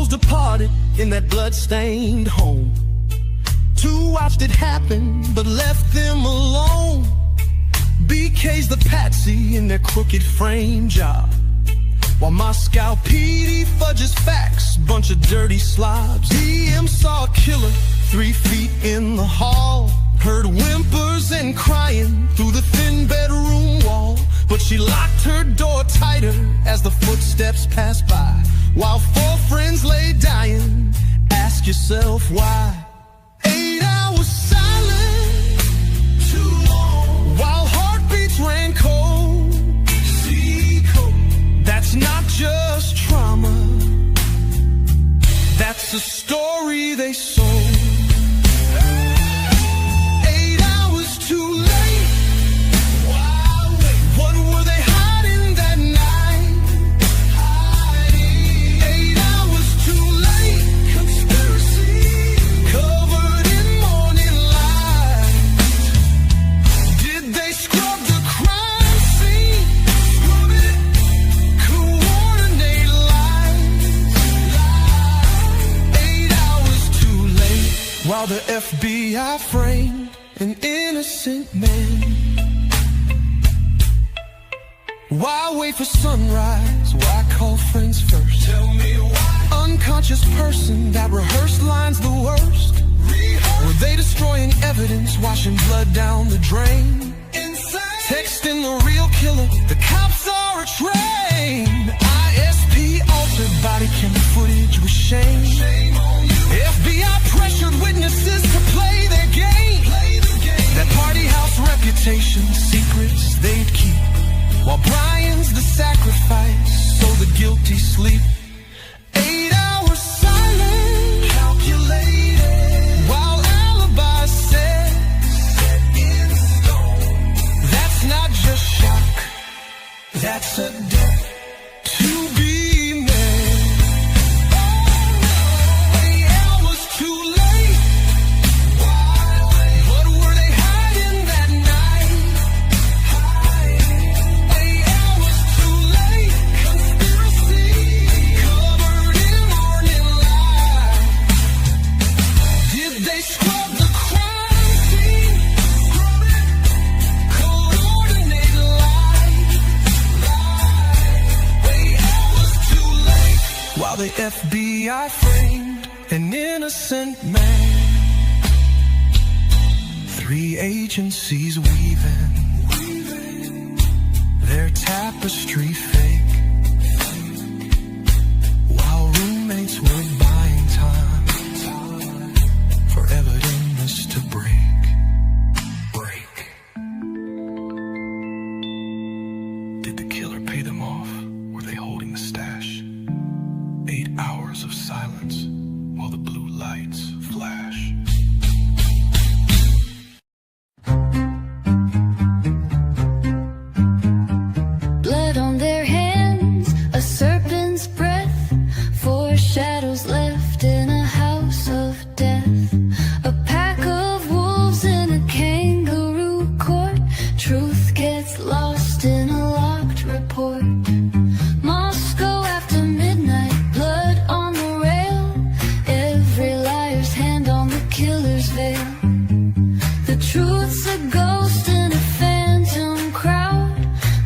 Departed in that blood-stained home. Two watched it happen, but left them alone. BK's the patsy in their crooked frame job, while Moscow PD fudges facts, bunch of dirty slobs. DM saw a killer 3 feet in the hall, heard whimpers and crying through the thin bedroom wall, but she locked her door tighter as the footsteps passed by. While 4 friends lay dying, ask yourself why. 8 hours silent, too long, while heartbeats ran cold. See cold. That's not just trauma, that's a story they sold. 8 hours too late. Why wait? What were they hiding that night? 8 hours too late. Conspiracy covered in morning light. Did they scrub the crime scene? Scrub it. Coordinate lines. 8 hours too late. While the FBI framed an innocent man. Why wait for sunrise? Why call friends first? Tell me why. Unconscious person that rehearsed lines the worst. Were they destroying evidence, washing blood down the drain? Insane. Texting the real killer, the cops are trained. ISP altered body cam footage with shame. Shame on you. FBI pressured witnesses to play their game. Play the game. That party house reputation, secrets they'd keep, while Brian's the sacrifice, so the guilty sleep. 8 hours silent, calculated, while alibis set in stone. That's not just shock, that's a debt to be met. 8 hours too late. Why wait? What were they hiding that night? 8 hours too late. Conspiracy while the FBI framed an innocent man. 3 agencies weaving their tapestry fake, while roommates were buying time for evidence to break. Did the killer pay them off? Were they holding the stash? 8 hours of silence while the blue lights flash. Blood on their hands, a serpent's breath, 4 shadows left in a house of death. A pack of wolves in a kangaroo court. Truth gets lost in a locked report. Moscow after midnight, blood on the rail. Every liar's hand on the killer's veil. The truth's a ghost in a phantom crowd.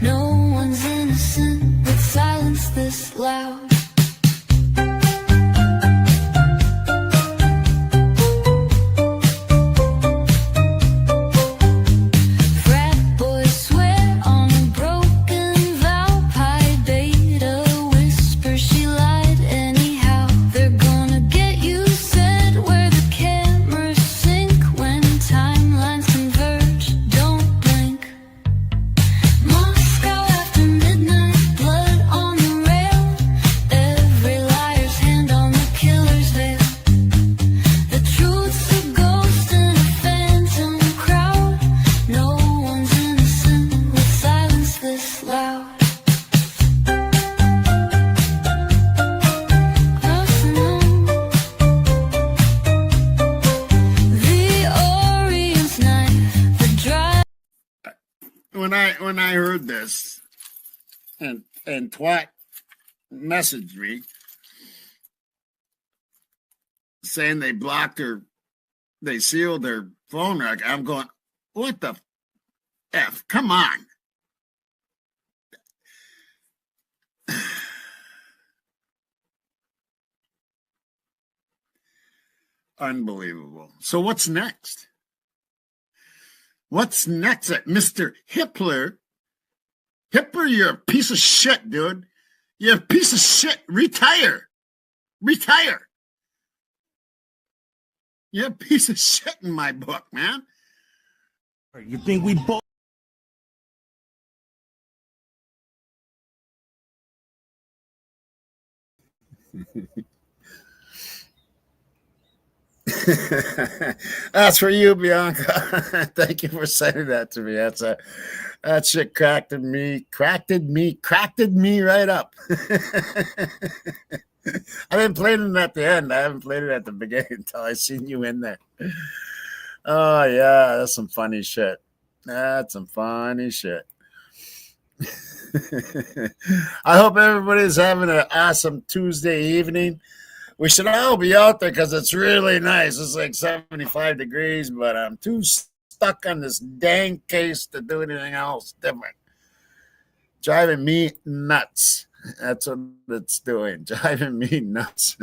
No one's innocent with silence this loud. Frat boys swear on a broken vow. Pi Beta whisper she lied anyhow. They're gonna get you said where the cameras sink. When timelines converge, don't blink. Moscow after midnight, blood on the rail. Every liar's hand on the killer's veil. The truth's a ghost in a phantom crowd. No one's innocent with silence this loud. Crossing on the Orion's knife, the dry. When I heard this, and Twat messaged me saying they blocked her, they sealed her phone record, I'm going, what the F? Come on. Unbelievable. So what's next? What's next at Mr. Hitler? Hitler, you're a piece of shit, dude. You're a piece of shit. Retire. Retire. You're a piece of shit in my book, man. You think we both? That's for you, Bianca. Thank you for sending that to me. That shit cracked me right up. I didn't play it at the end. I haven't played it at the beginning until I seen you in there. Oh yeah, that's some funny shit. That's some funny shit. I hope everybody's having an awesome Tuesday evening. We should all be out there because it's really nice. It's like 75 degrees, but I'm too stuck on this dang case to do anything else different. Driving me nuts. That's what it's doing. Driving me nuts.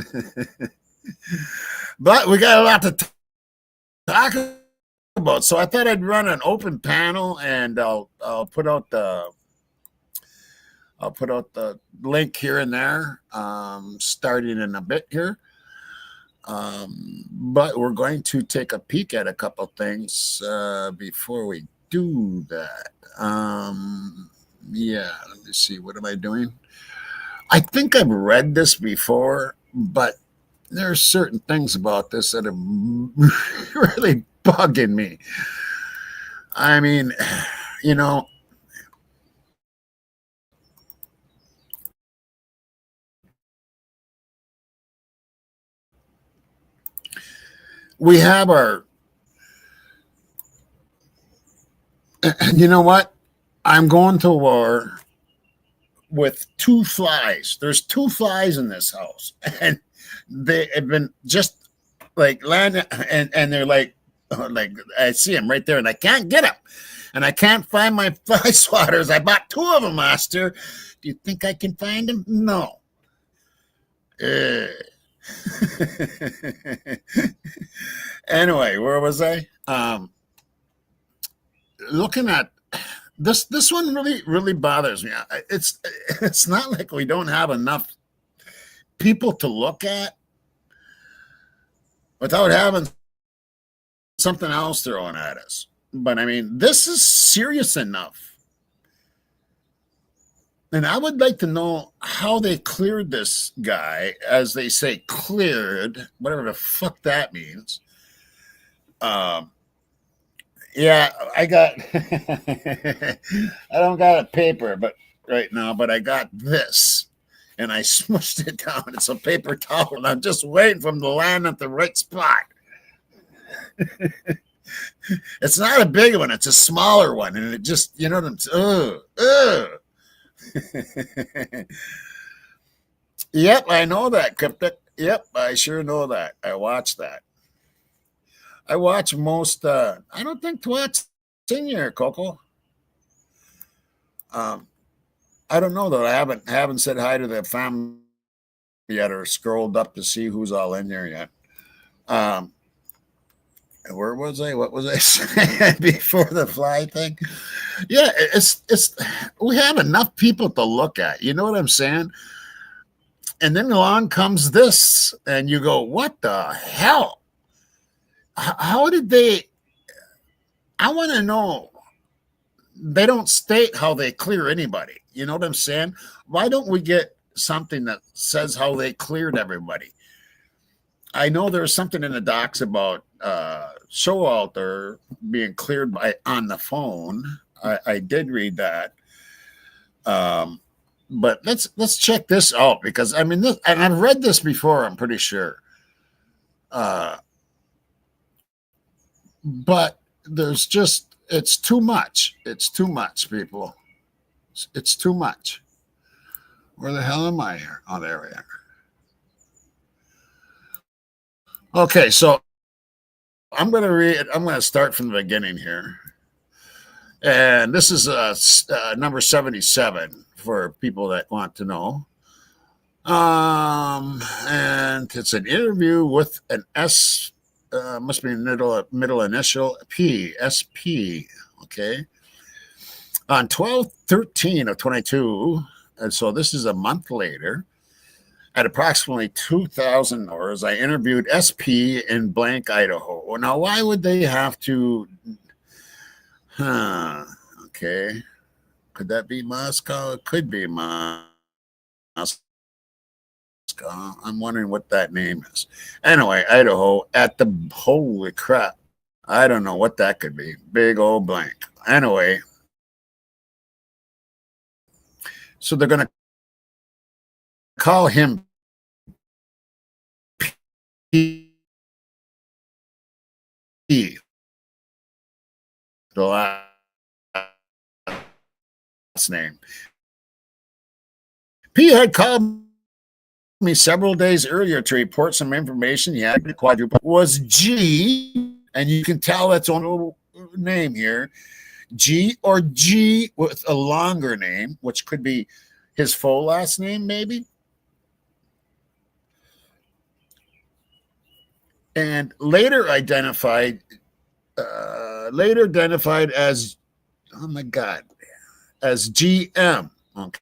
But we got a lot to talk about. So I thought I'd run an open panel, and I'll put out the link here and there, starting in a bit here. But we're going to take a peek at a couple things before we do that. Yeah, let me see. What am I doing? I think I've read this before, but there are certain things about this that are really bugging me. I mean, you know, we have our, you know what? I'm going to war with 2 flies. There's 2 flies in this house, and they have been just like landing, and they're like I see them right there, and I can't get them, and I can't find my fly swatters. I bought 2 of them last year. Do you think I can find them? No. Eh. Anyway, where was I? Looking at this one really bothers me. It's not like we don't have enough people to look at without having something else thrown at us. But I mean, this is serious enough. And I would like to know how they cleared this guy, as they say, cleared, whatever the fuck that means. Um, yeah, I got, I don't got a paper, but right now, but I got this, and I smushed it down. It's a paper towel, and I'm just waiting for him to land at the right spot. It's not a big one; it's a smaller one, and it just, you know, Yep, I know that, Cryptic. Yep, I sure know that. I watch that. I watch most. I don't think Twat's in here, Coco. Um, I don't know though. I haven't said hi to the family yet, or scrolled up to see who's all in there yet. Um, where was I? What was I saying before the fly thing? Yeah, it's we have enough people to look at. You know what I'm saying? And then along comes this, and you go, "What the hell? How did they?" I want to know. They don't state how they clear anybody. You know what I'm saying? Why don't we get something that says how they cleared everybody? I know there's something in the docs about Showalter being cleared by on the phone. I did read that. But let's check this out, because I mean, this, and I've read this before, I'm pretty sure. But there's just, it's too much. It's too much, people. It's too much. Where the hell am I here? Oh, there we are. Okay, so I'm going to read. I'm going to start from the beginning here, and this is number 77 for people that want to know. And it's an interview with an S. Must be middle initial P, SP. Okay, on 12/13 of 22, and so this is a month later. At approximately 2,000 hours, I interviewed SP in blank, Idaho. Now, why would they have to? Okay. Could that be Moscow? It could be Moscow. I'm wondering what that name is. Anyway, Idaho at the, holy crap. I don't know what that could be. Big old blank. Anyway. So they're going to call him P, the last name. P had called me several days earlier to report some information. He had quadruple was G, and you can tell that's on a little name here. G, or G with a longer name, which could be his full last name, maybe. And later identified as, oh my God, as GM. Okay.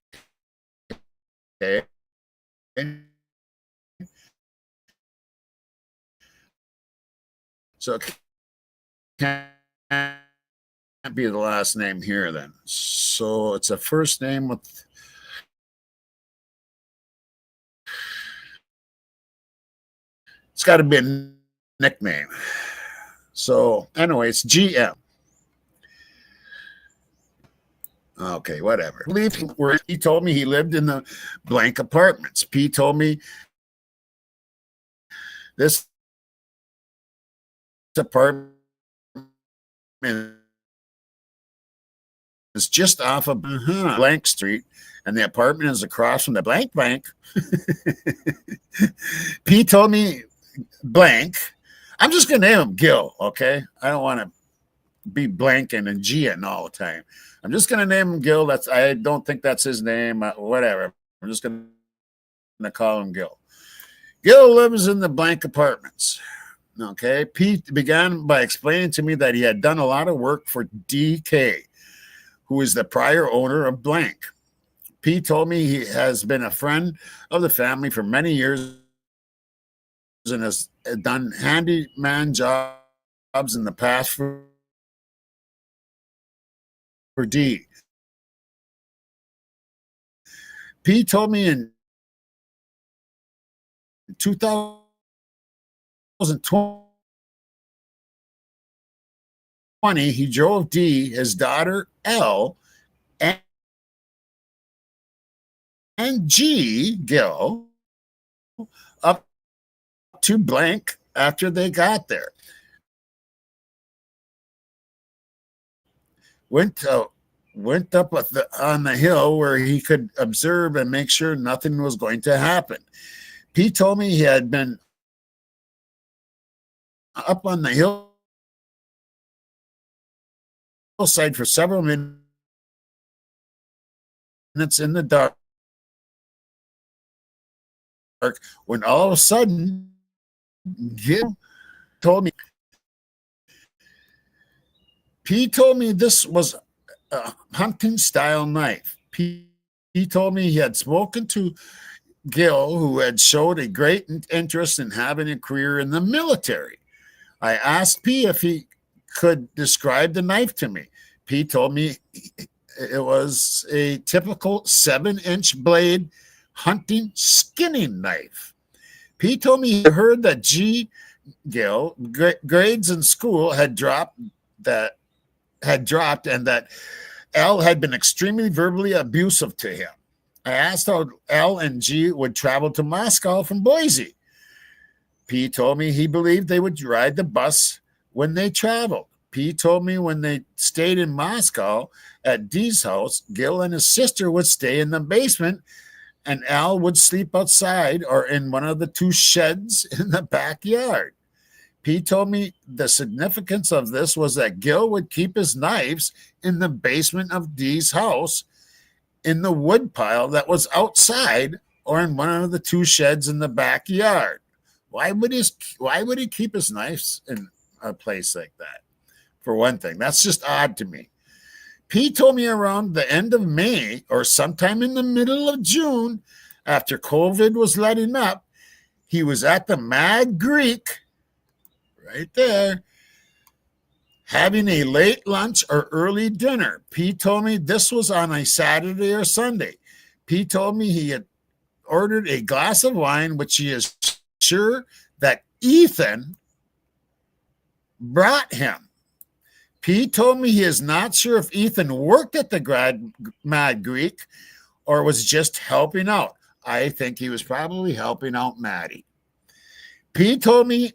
So it can't be the last name here then. So it's a first name with, it's got to be a nickname. So anyway, it's GM. Okay, whatever. Where he told me he lived in the blank apartments. P told me this apartment is just off of blank street, and the apartment is across from the blank bank. P told me blank. I'm just going to name him Gil, okay? I don't want to be blanking and G-ing all the time. I'm just going to name him Gil. I don't think that's his name. Whatever. I'm just going to call him Gil. Gil lives in the blank apartments. Okay. Pete began by explaining to me that he had done a lot of work for DK, who is the prior owner of blank. Pete told me he has been a friend of the family for many years and has done handyman jobs in the past for D. Pete told me in 2020 he drove D, his daughter L, and G, Gil, up to blank after they got there. Went up on the hill where he could observe and make sure nothing was going to happen. Pete told me he had been up on the hillside for several minutes in the dark when all of a sudden Gil told me this was a hunting style knife. He told me he had spoken to Gil, who had showed a great interest in having a career in the military. I asked P if he could describe the knife to me. P told me it was a typical 7-inch blade hunting skinning knife. P told me he heard that Gil grades in school had dropped and that L had been extremely verbally abusive to him. I asked how L and G would travel to Moscow from Boise. P told me he believed they would ride the bus when they traveled. P told me when they stayed in Moscow at D's house, Gil and his sister would stay in the basement and Al would sleep outside or in one of the 2 sheds in the backyard. P told me the significance of this was that Gil would keep his knives in the basement of D's house in the wood pile that was outside or in one of the 2 sheds in the backyard. Why would he keep his knives in a place like that? For one thing, that's just odd to me. P told me around the end of May or sometime in the middle of June, after COVID was letting up, he was at the Mad Greek, right there, having a late lunch or early dinner. P told me this was on a Saturday or Sunday. P told me he had ordered a glass of wine, which he is sure that Ethan brought him. P told me he is not sure if Ethan worked at the Mad Greek or was just helping out. I think he was probably helping out Maddie. P told me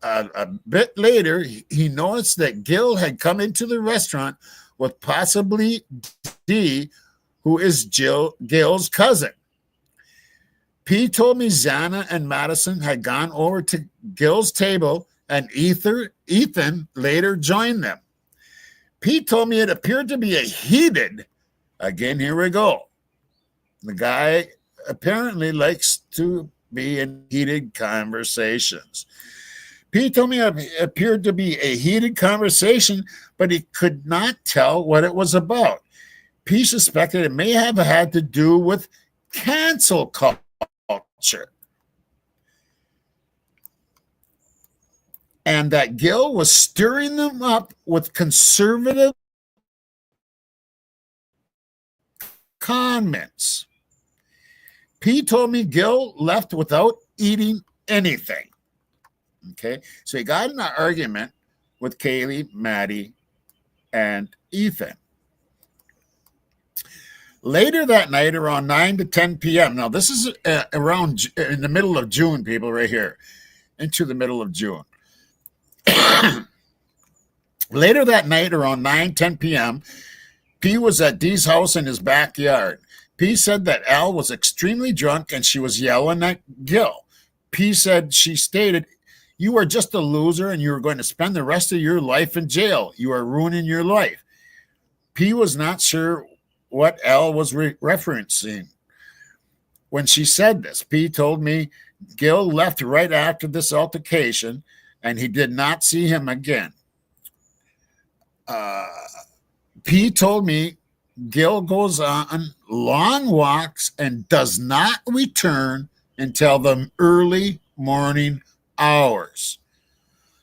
a bit later he noticed that Gil had come into the restaurant with possibly D, who is Gil's cousin. P told me Xana and Madison had gone over to Gil's table and Ethan later joined them. P told me it appeared to be a heated, again, here we go. The guy apparently likes to be in heated conversations. P told me it appeared to be a heated conversation, but he could not tell what it was about. P suspected it may have had to do with cancel culture, and that Gil was stirring them up with conservative comments. P told me Gil left without eating anything. Okay, so he got in an argument with Kaylee, Maddie, and Ethan. Later that night, around 9 to 10 p.m. Now, this is around in the middle of June, people, right here, into the middle of June. Later that night, around 9:10 p.m., P was at D's house in his backyard. P said that Al was extremely drunk and she was yelling at Gil. P said she stated, "You are just a loser and you are going to spend the rest of your life in jail. You are ruining your life." P was not sure what Al was referencing. when she said this. P told me Gil left right after this altercation, and he did not see him again. P told me Gil goes on long walks and does not return until the early morning hours.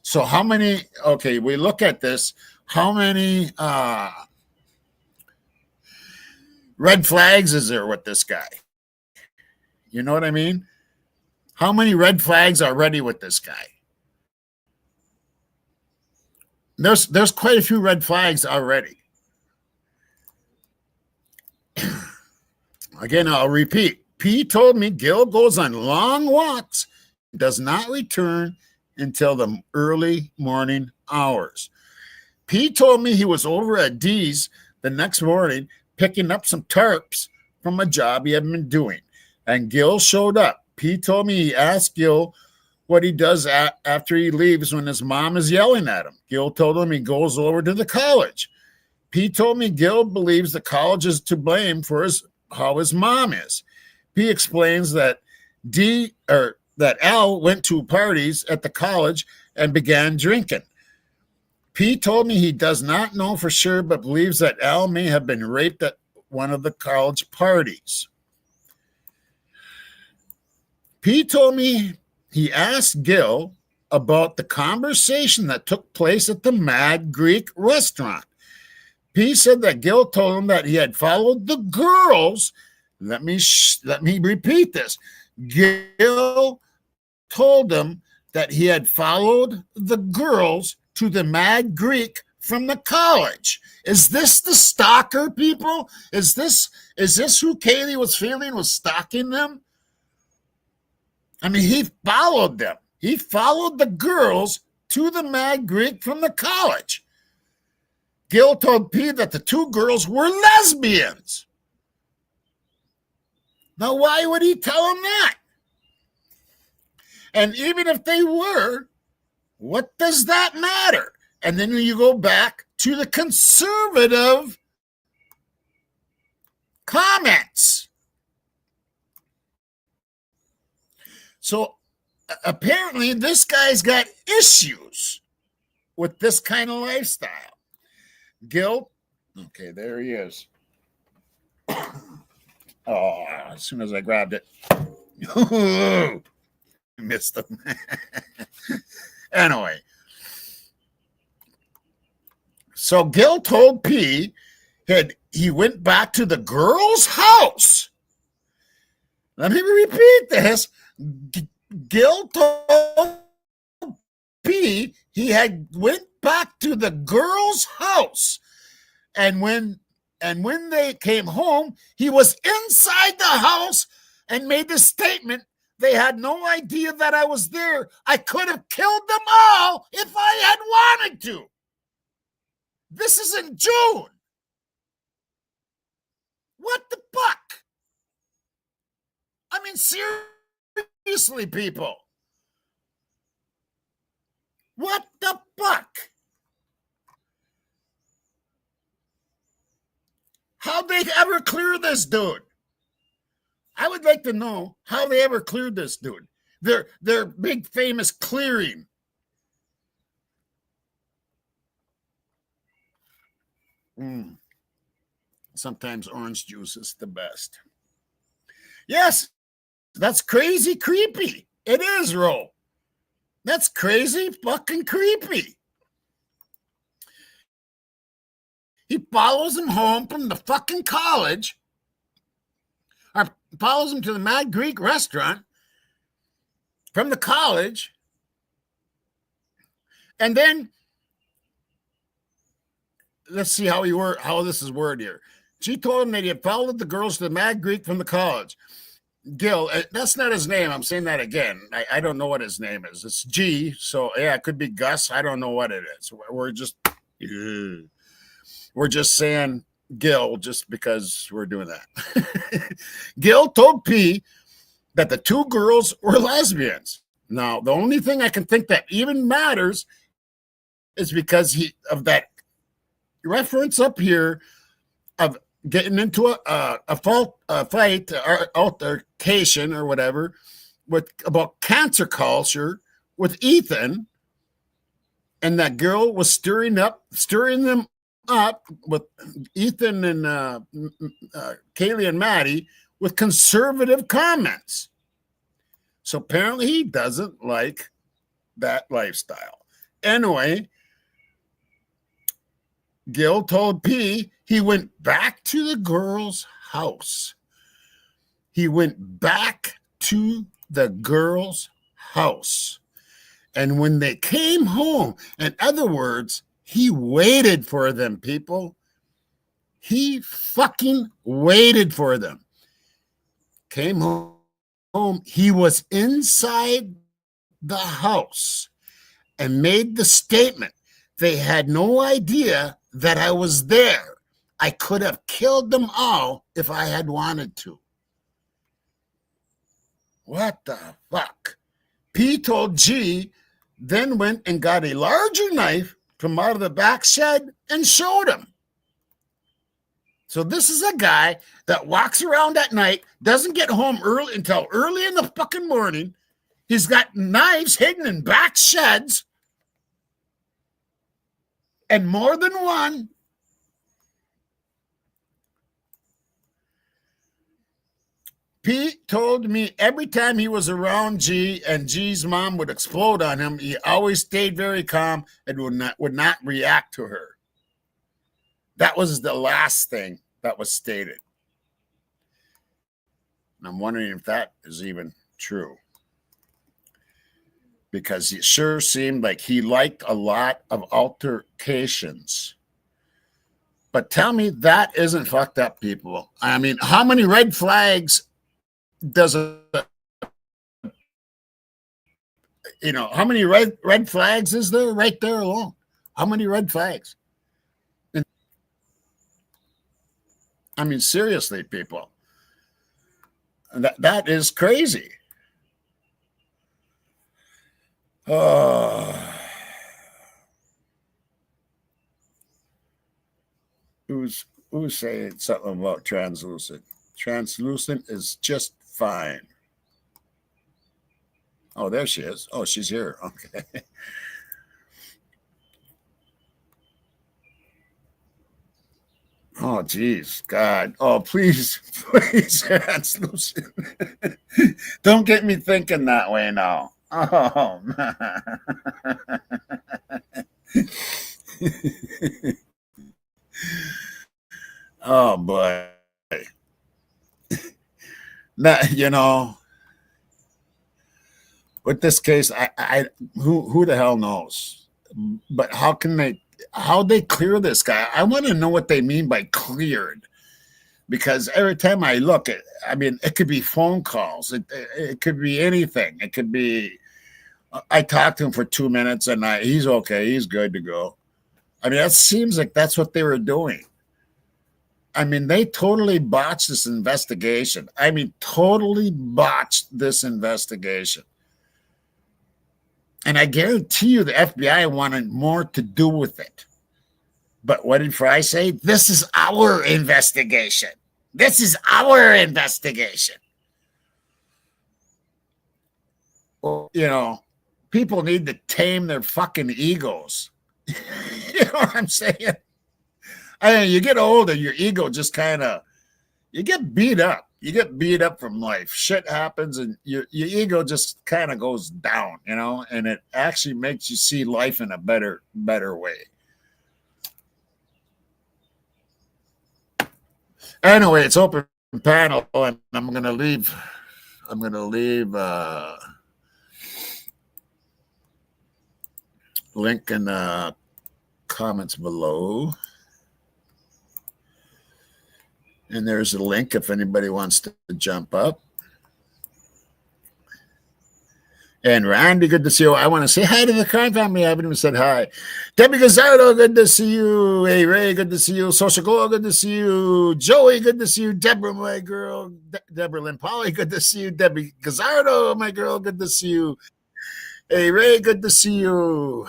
So how many, okay, we look at this, how many red flags is there with this guy? You know what I mean? How many red flags are ready with this guy? There's quite a few red flags already. Again, I'll repeat. P told me Gil goes on long walks, does not return until the early morning hours. P told me he was over at D's the next morning picking up some tarps from a job he had been doing, and Gil showed up. P told me he asked Gil what he does after he leaves when his mom is yelling at him. Gil told him he goes over to the college. P told me Gil believes the college is to blame for how his mom is. P explains that Al went to parties at the college and began drinking. P told me he does not know for sure, but believes that Al may have been raped at one of the college parties. P told me he asked Gil about the conversation that took place at the Mad Greek restaurant. P said that Gil told him that he had followed the girls. Let me repeat this. Gil told him that he had followed the girls to the Mad Greek from the college. Is this the stalker, people? Is this who Kaylee was feeling was stalking them? I mean, he followed them. He followed the girls to the Mad Greek from the college. Gil told P that the two girls were lesbians. Now, why would he tell him that? And even if they were, what does that matter? And then you go back to the conservative comments. So apparently this guy's got issues with this kind of lifestyle. Gil, okay, there he is. Oh, as soon as I grabbed it, missed him. Anyway, so Gil told P that he went back to the girl's house. Let me repeat this. Gil told P he had went back to the girl's house, and when they came home, he was inside the house and made the statement, "They had no idea that I was there. I could have killed them all if I had wanted to." This is in June. What the fuck? I mean, seriously, people. What the fuck? How'd they ever clear this dude? I would like to know how they ever cleared this dude. Their big famous clearing. Sometimes orange juice is the best. Yes, that's crazy creepy. It is, Ro. That's crazy fucking creepy. He follows him home from the fucking college, or follows him to the Mad Greek restaurant from the college, and then let's see how this is worded here. She told him that he had followed the girls to the Mad Greek from the college. Gil, that's not his name. I'm saying that again. I don't know what his name is. It's G, so yeah, it could be Gus. I don't know what it is. We're just saying Gil just because we're doing that. Gil told P that the two girls were lesbians. Now, the only thing I can think that even matters is because of that reference up here of getting into a fight or altercation or whatever with about cancer culture with Ethan, and that girl was stirring them up with Ethan and Kaylee and Maddie with conservative comments. So apparently he doesn't like that lifestyle. Anyway, Gil told P he went back to the girl's house. He went back to the girl's house. And when they came home, in other words, he waited for them, people. He fucking waited for them. Came home. He was inside the house and made the statement. They had no idea that I was there. I could have killed them all if I had wanted to. What the fuck? P told G, then went and got a larger knife from out of the back shed and showed him. So this is a guy that walks around at night, doesn't get home until early in the fucking morning. He's got knives hidden in back sheds and more than one. Pete told me every time he was around G and G's mom would explode on him, he always stayed very calm and would not react to her. That was the last thing that was stated. And I'm wondering if that is even true. Because it sure seemed like he liked a lot of altercations. But tell me that isn't fucked up, people. I mean, how many red flags does how many red flags is there right there alone? How many red flags? And, I mean, seriously, people. That is crazy. Oh. Who's saying something about translucent? Translucent is just fine. Oh, there she is. Oh, she's here. Okay. Oh, geez, God. Oh, please, translucent. Don't get me thinking that way now. Oh, man. Oh, boy. Now, with this case, who the hell knows? But how they clear this guy? I want to know what they mean by cleared, because every time I look at, I mean, it could be phone calls, it could be anything. It could be, I talked to him for 2 minutes and he's okay, he's good to go. I mean, that seems like that's what they were doing. I mean, they totally botched this investigation. Totally botched this investigation. And I guarantee you the FBI wanted more to do with it. But what did Fry say? This is our investigation. This is our investigation. Well, people need to tame their fucking egos. You know what I'm saying? You get older, your ego just kind of, you get beat up. You get beat up from life. Shit happens and your ego just kind of goes down, and it actually makes you see life in a better way. Anyway, it's open panel, and I'm going to leave link in the comments below. And there's a link if anybody wants to jump up. And Randy, good to see you. I want to say hi to the crime family. I haven't even said hi. Debbie Gazzardo, good to see you. Hey, Ray, good to see you. Social Goal, good to see you. Joey, good to see you. Deborah, my girl. Deborah Lynn Polly, good to see you. Debbie Gazzardo, my girl, good to see you. Hey, Ray, good to see you.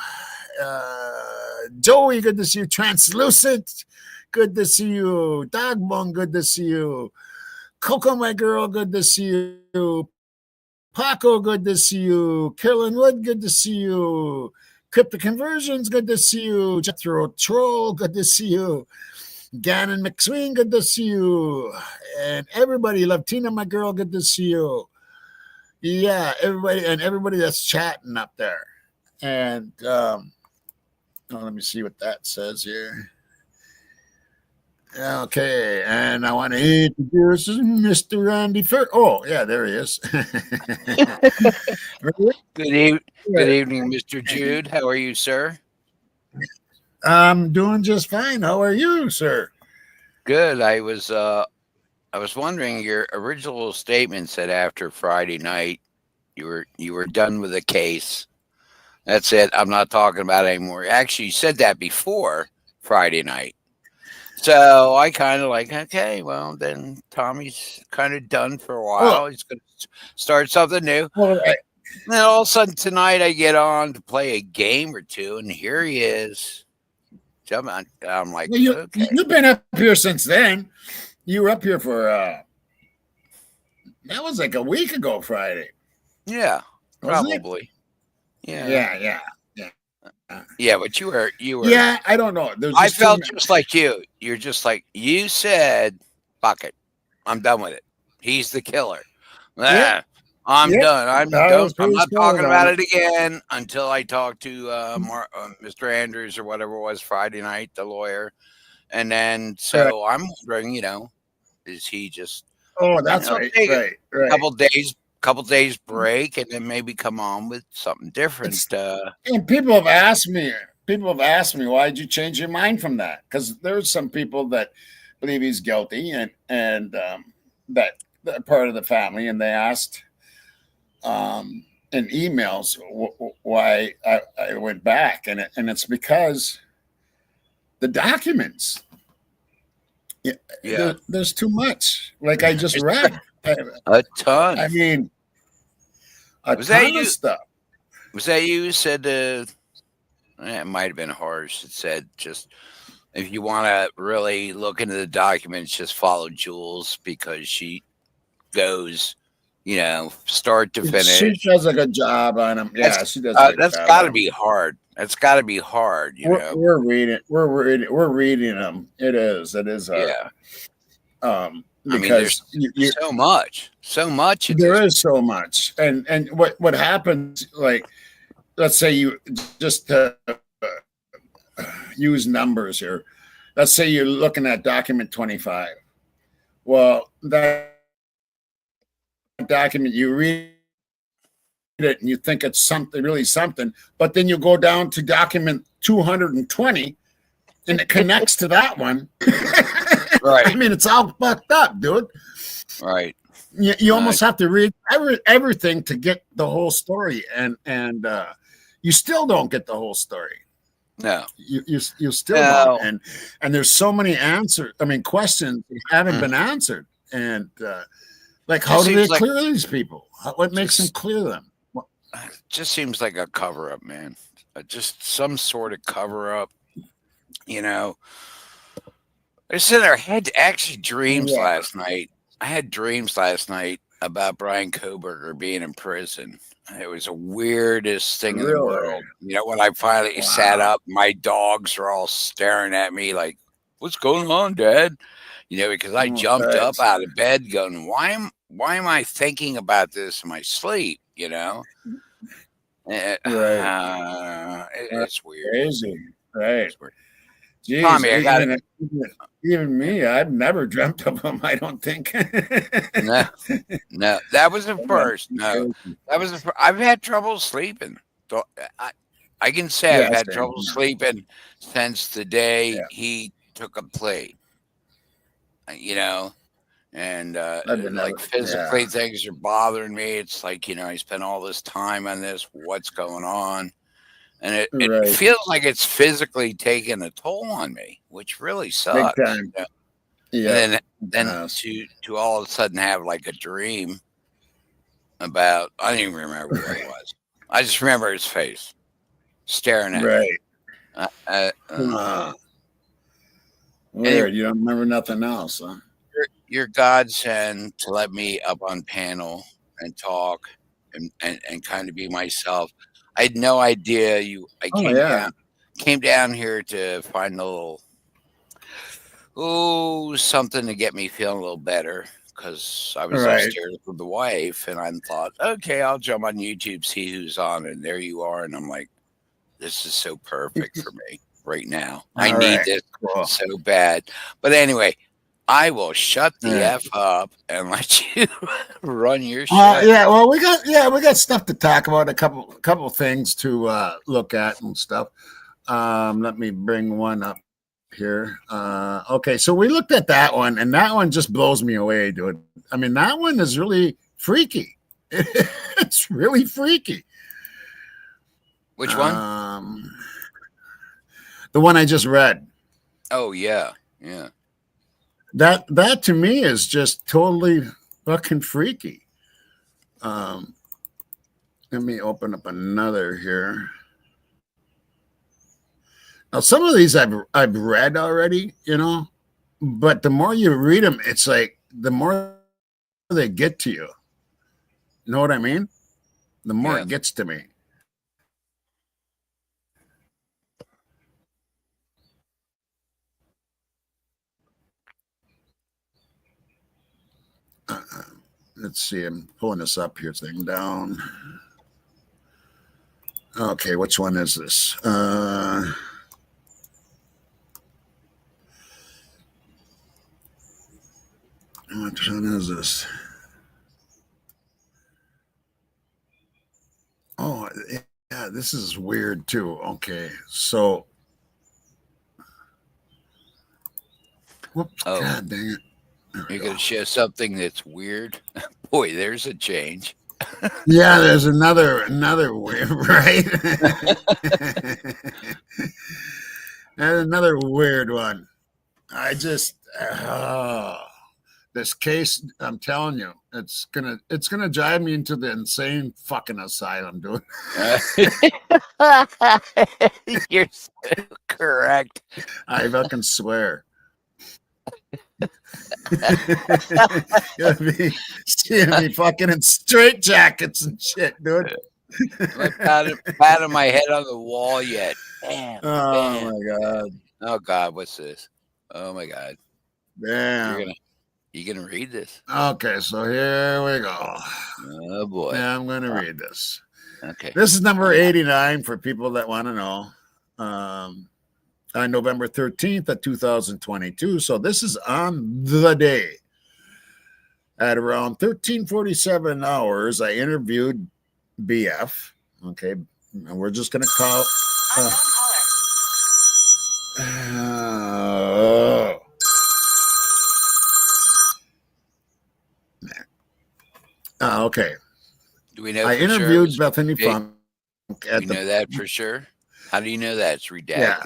Joey, good to see you. Translucent, good to see you. Dogbone, good to see you. Coco, my girl, good to see you. Paco, good to see you. Killing Wood, good to see you. Crypto Conversions, good to see you. Jethro Troll, good to see you. Gannon McSween, good to see you. And everybody, Latina, my girl, good to see you. Yeah, everybody that's chatting up there. And let me see what that says here. Okay, and I want to introduce Mr. Randy Fur. Oh, yeah, there he is. Good evening, Mr. Jude. How are you, sir? I'm doing just fine. How are you, sir? Good. I was wondering, your original statement said after Friday night you were done with the case. That's it. I'm not talking about it anymore. Actually, you said that before Friday night. So I kind of like, okay, well, then Tommy's kind of done for a while. He's going to start something new. All right. Then all of a sudden tonight I get on to play a game or two, and here he is. I'm like, Well, okay. You've been up here since then. You were up here for, that was like a week ago Friday. Yeah, Wasn't probably. Yeah. Yeah, but you were. Yeah, I don't know. I felt just like you. You're just like, you said, fuck it. I'm done with it. He's the killer. I'm done. I'm not talking about it again until I talk to Mr. Andrews or whatever it was Friday night, the lawyer. And then, so I'm wondering, is he just... Oh, that's right. A couple days break and then maybe come on with something different. And people have asked me, why did you change your mind from that? Because there's some people that believe he's guilty and that part of the family, and they asked in emails why I went back, and it's because the documents. Yeah, there's too much. Like I just read a ton. I mean, a ton of stuff. Was that you said? It might have been harsh. It said just if you want to really look into the documents, just follow Jules because she goes, start to finish. She does a good job on them. Yeah, she does. That's got to be hard. That's got to be hard. We're reading. We're reading them. It is hard. Yeah. Because there's so much. There is so much, and what happens? Like, let's say you just use numbers here. Let's say you're looking at document 25. Well, that document, you read it and you think it's really something, but then you go down to document 220 and it connects to that one. Right. I mean, it's all fucked up, dude. Right. You almost have to read everything to get the whole story, and you still don't get the whole story. No, you still don't. And there's so many questions that haven't been answered, and like, how do they clear these people? What makes them clear them? It just seems like a cover-up, man. Just some sort of cover-up. I said I had actually dreams last night. I had dreams last night about Brian Koberger being in prison. It was the weirdest thing in the world. When I finally sat up, my dogs were all staring at me like, "What's going on, Dad?" Because I jumped up out of bed going, why am I thinking about this in my sleep? It's weird. Crazy. Right. It's weird. Jeez, Tommy, I got it. Even me, I've never dreamt of them, I don't think. No, that was the first. No, that was the first. I've had trouble sleeping. I can say I've had trouble sleeping since the day he took a plea. And like physically things are bothering me. It's like, I spent all this time on this. What's going on? And it feels like it's physically taking a toll on me, which really sucks. Big time. Yeah. And then to all of a sudden have like a dream about, I don't even remember what it was. I just remember his face staring at me. Anyway, Weird. You don't remember nothing else, huh? your godsend to let me up on panel and talk and kind of be myself. I had no idea you. I Oh yeah. came down here to find a little something to get me feeling a little better because I was Right. upstairs with the wife and I thought, okay, I'll jump on YouTube, see who's on, and there you are, and I'm like, this is so perfect for me right now. I All need right. this Cool. so bad. But anyway, I will shut the Yeah. F up and let you run your show. Yeah. Well, we got stuff to talk about. A couple things to look at and stuff. Let me bring one up here. Okay, so we looked at that one, and that one just blows me away, dude. I mean, that one is really freaky. It's really freaky. Which one? The one I just read. Oh yeah, yeah. That to me is just totally fucking freaky. Let me open up another here. Now, some of these I've read already, you know, but the more you read them, it's like the more they get to you. You know what I mean? The more it gets to me. Let's see. I'm pulling this up here. Thing down. Okay, which one is this? Which one is this? Oh, yeah, this is weird too. Okay, so, whoops, Oh. God dang it. You're going to show something that's weird? Boy, there's a change. Yeah, there's another weird, right? There's another weird one. I just this case, I'm telling you, it's gonna drive me into the insane fucking asylum, dude. You're so correct. I fucking swear. You'll be seeing me fucking in straight jackets and shit, dude. I'm patting my head on the wall yet. Damn. Oh my god. Oh god, what's this? Oh my god. Damn. You gonna read this? Okay, so here we go. Oh boy. Yeah, I'm gonna read this. Okay. This is number 89 for people that want to know. On November 13th of 2022. So this is on the day. At around 13:47 hours, I interviewed BF. Okay, and we're just gonna call. Okay. Do we know? I interviewed Bethany Funk. We know that for sure. How do you know that? It's redacted. Yeah.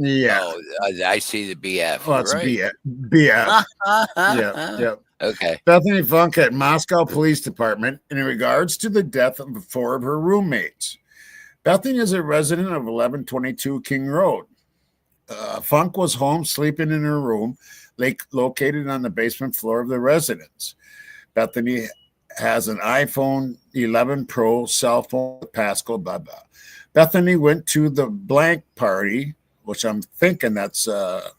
Yeah. Oh, I see the BF. Well, it's right. BF. Yeah. Okay. Bethany Funk at Moscow Police Department in regards to the death of 4 of her roommates. Bethany is a resident of 1122 King Road. Funk was home sleeping in her room, located on the basement floor of the residence. Bethany has an iPhone 11 Pro cell phone with passcode, blah, blah. Bethany went to the blank party, which I'm thinking that's a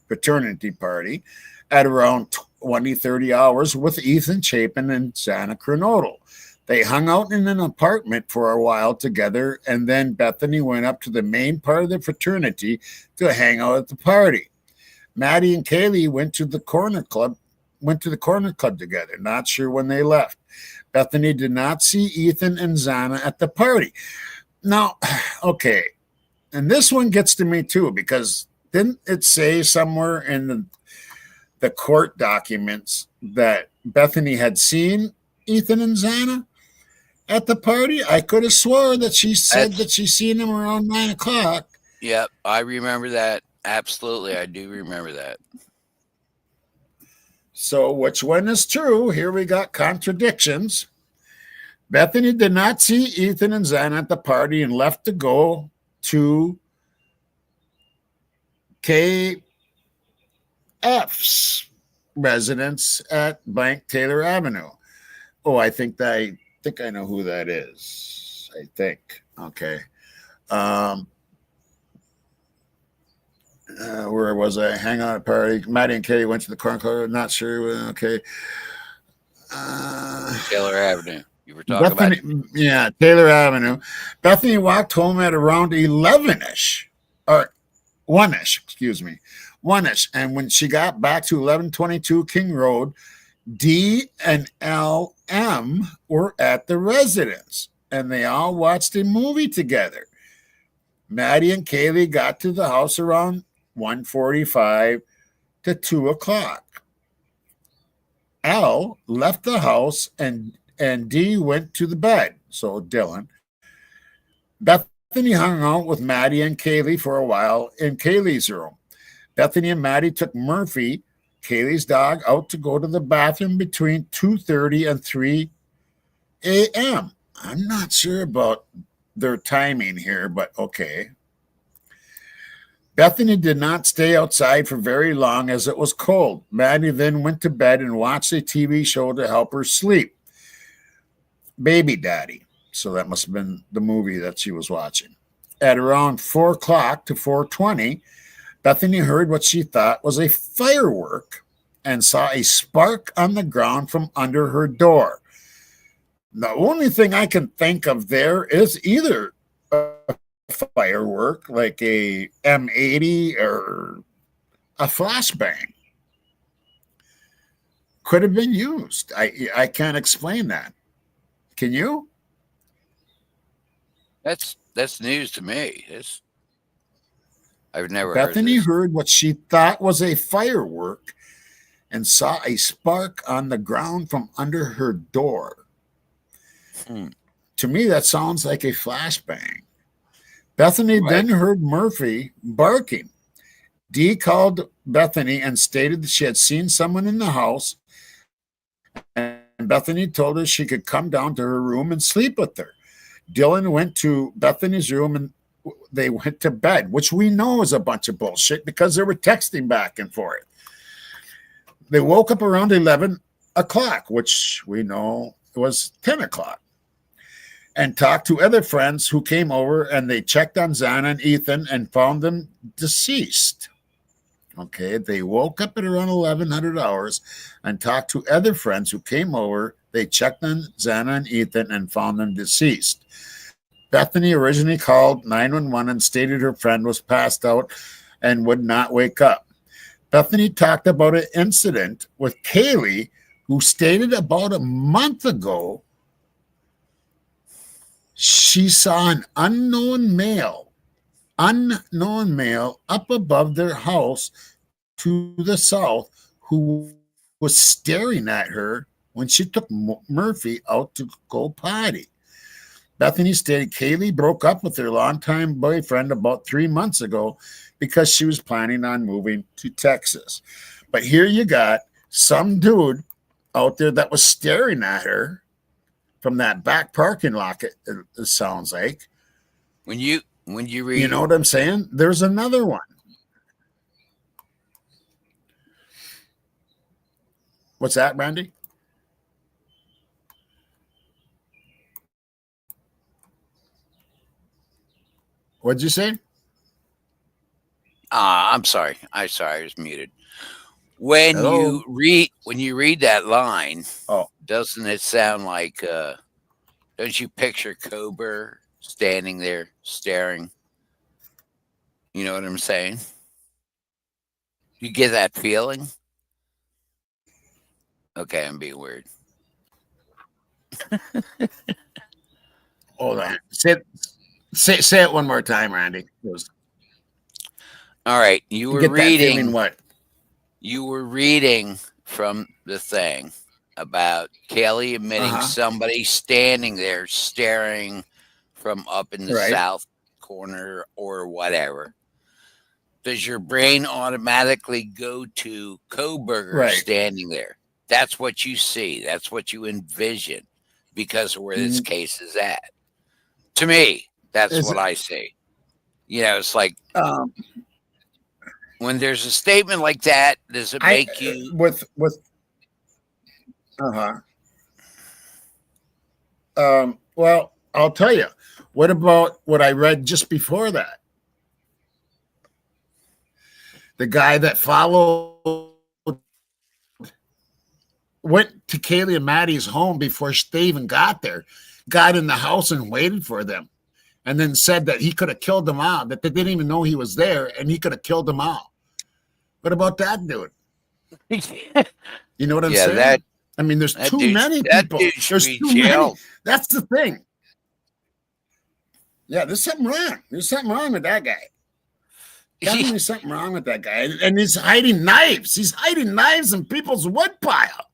fraternity party, at around 20-30 hours with Ethan Chapin and Santa Cronodal. They hung out in an apartment for a while together, and then Bethany went up to the main part of the fraternity to hang out at the party. Maddie and Kaylee went to the corner club together, not sure when they left. Bethany did not see Ethan and Zana at the party. Now, okay, and this one gets to me too, because didn't it say somewhere in the court documents that Bethany had seen Ethan and Zana at the party? I could have swore that she said that she seen them around 9 o'clock. Yep, I remember that. Absolutely, I do remember that. So which one is true? Here we got contradictions. Bethany did not see Ethan and Zana at the party and left to go to F's residence at blank Taylor Avenue. Oh, I think I know who that is. I think. Okay. Um, where was I? Hang on a party. Maddie and Katie went to the corn club. Not sure. Okay. Taylor Avenue. You were talking Bethany, about. yeah, Taylor Avenue. Bethany walked home at around 11ish, or 1ish, excuse me, 1ish. And when she got back to 1122 King Road, D and LM were at the residence, and they all watched a movie together. Maddie and Kaylee got to the house around 1:45 to 2 o'clock. L left the house and D went to the bed. So Dylan. Bethany hung out with Maddie and Kaylee for a while in Kaylee's room. Bethany and Maddie took Murphy, Kaylee's dog, out to go to the bathroom between 2:30 and 3 a.m. I'm not sure about their timing here, but okay. Bethany did not stay outside for very long as it was cold. Maddie then went to bed and watched a TV show to help her sleep. Baby Daddy. So that must have been the movie that she was watching. At around 4 o'clock to 4:20, Bethany heard what she thought was a firework and saw a spark on the ground from under her door. The only thing I can think of there is either a firework like a M80 or a flashbang. Could have been used. I can't explain that. Can you? That's news to me. I've never Bethany heard heard what she thought was a firework and saw a spark on the ground from under her door. this. To me, that sounds like a flashbang. Bethany Right. then heard Murphy barking. Dee called Bethany and stated that she had seen someone in the house, and Bethany told her she could come down to her room and sleep with her. Dylan went to Bethany's room and they went to bed, which we know is a bunch of bullshit because they were texting back and forth. They woke up around 11 o'clock, which we know was 10 o'clock, and talked to other friends who came over, and they checked on Zana and Ethan and found them deceased. Okay, they woke up at around 1100 hours and talked to other friends who came over. They checked on Zana and Ethan and found them deceased. Bethany originally called 911 and stated her friend was passed out and would not wake up. Bethany talked about an incident with Kaylee, who stated about a month ago she saw an unknown male up above their house to the south who was staring at her when she took Murphy out to go potty. Bethany stated Kaylee broke up with her longtime boyfriend about 3 months ago because she was planning on moving to Texas. But here you got some dude out there that was staring at her from that back parking lot, it sounds like. When you read, You know what I'm saying? There's another one. What's that, Brandy? What'd you say? I'm sorry. I was muted. When Hello? you read that line, Oh, doesn't it sound like don't you picture Cobra standing there staring? You know what I'm saying? You get that feeling? Okay, I'm being weird. hold on. Say it one more time, Randy. All right, you were Get that feeling reading what? you were reading from the thing about Kelly admitting somebody standing there staring from up in the Right. south corner or whatever. Does your brain automatically go to Koberger Right. standing there? That's what you see. That's what you envision because of where this case is at. To me, that's Is what it- I see. You know, it's like Um, When there's a statement like that, does it make you with uh-huh. Well, I'll tell you. What about what I read just before that? The guy that went to Kaylee and Maddie's home before they even got there, got in the house and waited for them, and then said that he could have killed them all, that they didn't even know he was there, and he could have killed them all. What about that dude? You know what I'm saying? I mean, there's too many people. There's too many. That's the thing. Yeah, there's something wrong. There's something wrong with that guy. Definitely something wrong with that guy. And he's hiding knives. He's hiding knives in people's wood pile.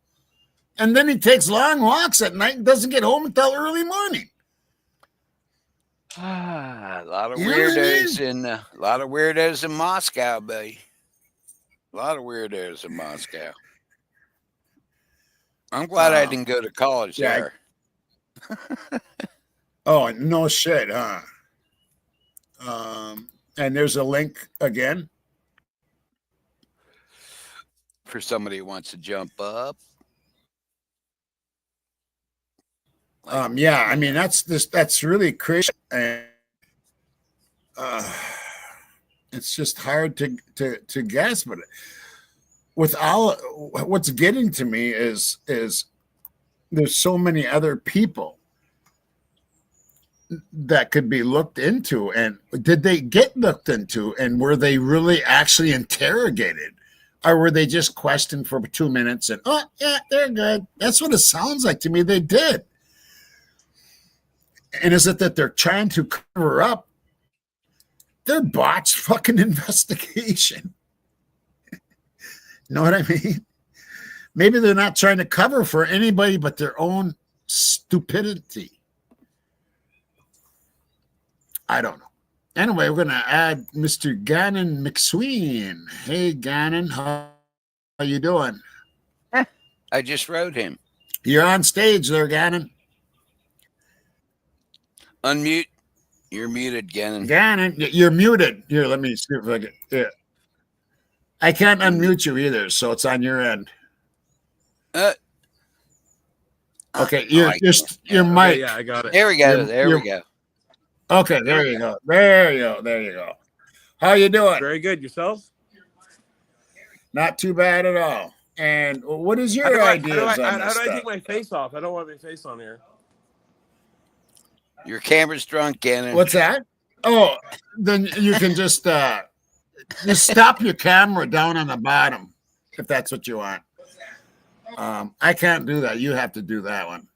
And then he takes long walks at night and doesn't get home until early morning. A lot of weirdos in Moscow, buddy. A lot of weirdos in Moscow. I'm glad I didn't go to college there. Oh, no shit, huh? And there's a link again for somebody who wants to jump up. Yeah, I mean that's really crazy, and it's just hard to guess. But with all what's getting to me is there's so many other people that could be looked into, and did they get looked into, and were they really actually interrogated, or were they just questioned for 2 minutes and oh yeah, they're good? That's what it sounds like to me. They did. And is it that they're trying to cover up their botched fucking investigation? Know what I mean? Maybe they're not trying to cover for anybody but their own stupidity. I don't know. Anyway, we're going to add Mr. Gannon McSween. Hey, Gannon, how you doing? I just wrote him. You're on stage there, Gannon. Unmute. You're muted, Gannon. Gannon, you're muted. Here, let me see if I can. Yeah. I can't unmute you either, so it's on your end. Okay, your mic. Yeah, I got it. There we go. We go. Okay, there you go. There you go. How you doing? Very good. Yourself? Not too bad at all. And what is your ideas on this How do I stuff? take my face off? I don't want my face on here. Your camera's drunk, Gannon. What's that? Oh, then you can just stop your camera down on the bottom if that's what you want. I can't do that. You have to do that one.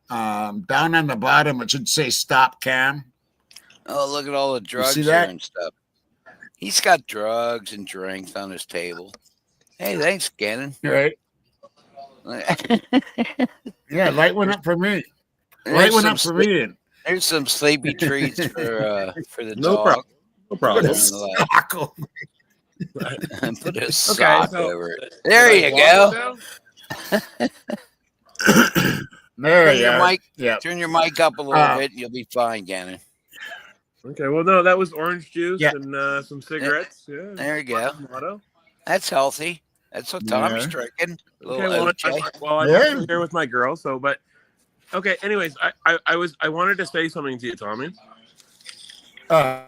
Down on the bottom, it should say stop cam. Oh, look at all the drugs here and stuff. He's got drugs and drinks on his table. Hey, thanks, Gannon. Right. Yeah, light one up for me. Light one up for me. There's some sleepy treats for the no dog. Problem. And put a sock over it. There you go. There you go. Yeah. Turn your mic up a little bit and you'll be fine, Gannon. Okay, well, no, that was orange juice and some cigarettes. Yeah. There you go. Tomato. That's healthy. That's what Tommy's drinking. Okay, I'm here with my girl, but okay. Anyways, I wanted to say something to you, Tommy. Go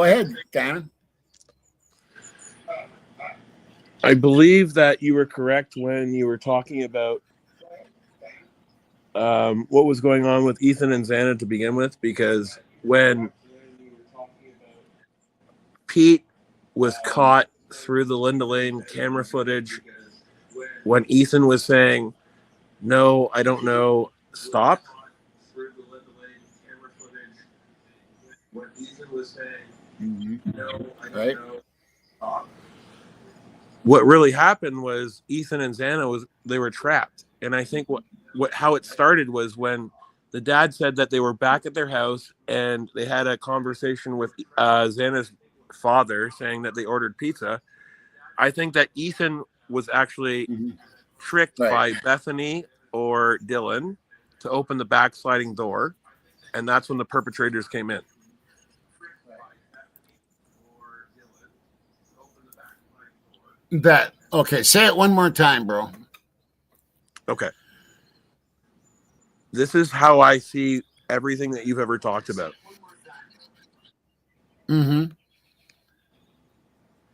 ahead, Gannon. I believe that you were correct when you were talking about what was going on with Ethan and Xana to begin with, because when Pete was caught through the Linda Lane camera footage, when Ethan was saying, "No, I don't know, stop." When Ethan was saying, "No, I don't know, stop." What really happened was Ethan and Xana they were trapped, and I think how it started was when the dad said that they were back at their house and they had a conversation with Xana's father saying that they ordered pizza. I think that Ethan was actually tricked by Bethany or Dylan to open the back sliding door, and that's when the perpetrators came in. That okay? Say it one more time, bro. Okay. This is how I see everything that you've ever talked about. Mm-hmm.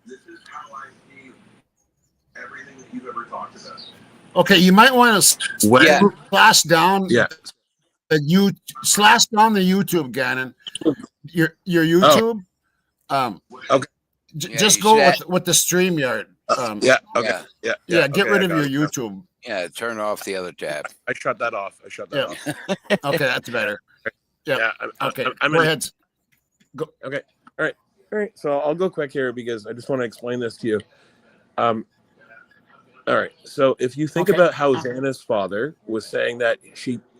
This is how I see everything that you've ever talked about. Okay, you might want to slash down. Yeah. Slash down the YouTube, Gannon. Your YouTube. Okay. Just go with the StreamYard. Yeah. Okay. Yeah. Get rid of your YouTube. Yeah. Turn off the other tab. I shut that off. Off. Okay, that's better. Yeah. Okay. I'm go ahead. Go. Okay. All right. So I'll go quick here because I just want to explain this to you. All right. So if you think about how Xana's father was saying that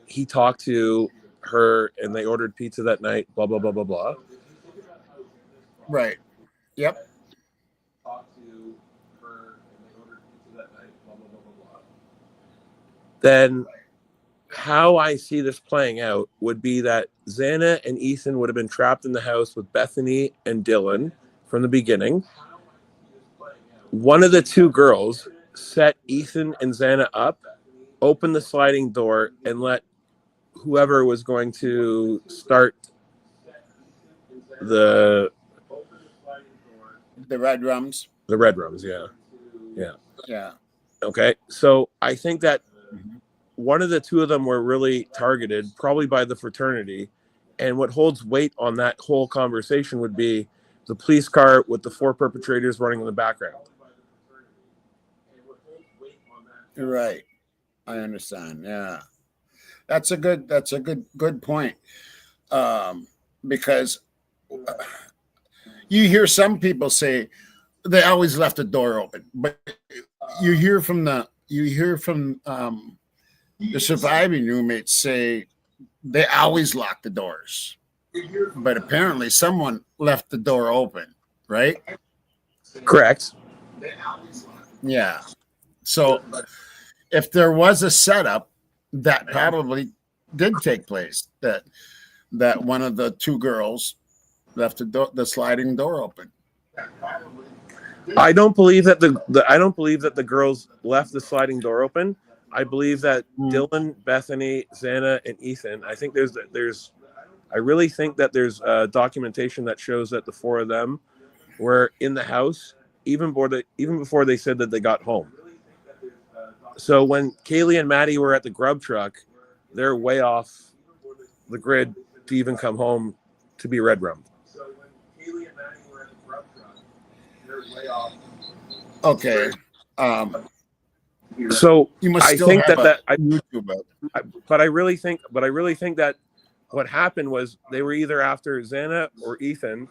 he talked to her and they ordered pizza that night, blah blah blah blah blah. Right. Yep. Then how I see this playing out would be that Xana and Ethan would have been trapped in the house with Bethany and Dylan from the beginning. One of the two girls set Ethan and Xana up, opened the sliding door, and let whoever was going to start the red rums. The red rums, yeah. Okay, so I think that one of the two of them were really targeted, probably by the fraternity. And what holds weight on that whole conversation would be the police car with the 4 perpetrators running in the background. Right. I understand. Yeah. That's a good point. Because you hear some people say they always left the door open, but you hear from the surviving roommates say they always lock the doors, but apparently someone left the door open, right? Correct. Yeah. So if there was a setup, that probably did take place. That one of the two girls left the sliding door open. I don't believe that the girls left the sliding door open. I believe that Dylan, Bethany, Xana, and Ethan. I think I really think that there's documentation that shows that the 4 of them were in the house even before they said that they got home. So when Kaylee and Maddie were at the grub truck, they're way off the grid to even come home to be red rum. Okay. So you must I still think have that YouTube. But I really think that what happened was they were either after Xana or Ethan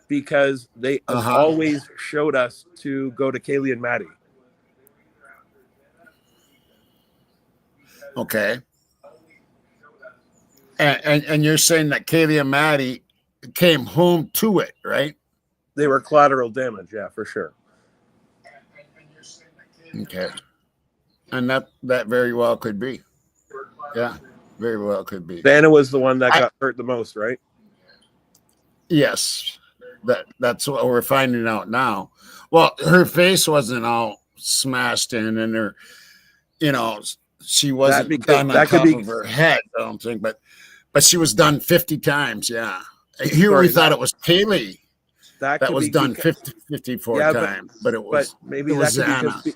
because they always showed us to go to Kaylee and Maddie. Okay. And you're saying that Kaylee and Maddie came home to it, right? They were collateral damage, yeah, for sure. Okay. And that very well could be. Yeah, very well could be. Xana was the one that got hurt the most, right? Yes. That's what we're finding out now. Well, her face wasn't all smashed in, and her, she wasn't done on top of her head, I don't think, but she was done 50 times, yeah. Here we thought it was Kaylee that was done 54 times, but it was maybe Xana.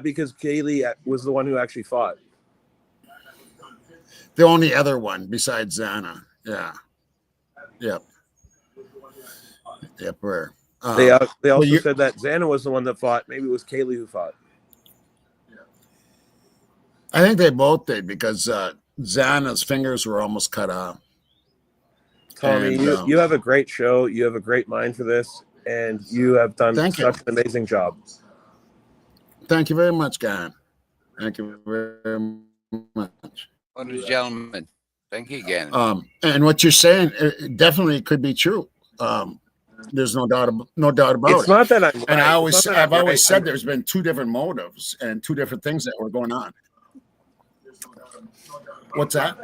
Because Kaylee was the one who actually fought. The only other one besides Xana, yeah. Yep. Where they also said that Xana was the one that fought. Maybe it was Kaylee who fought. I think they both did because Xana's fingers were almost cut off. Tommy, you have a great show. You have a great mind for this, and you have done such an amazing job. Thank you very much, Gan. Thank you very much. What a gentleman. Thank you again. And what you're saying definitely could be true. There's no doubt about it. It's not that I'm. And I've always said there's been 2 different motives and 2 different things that were going on. What's that?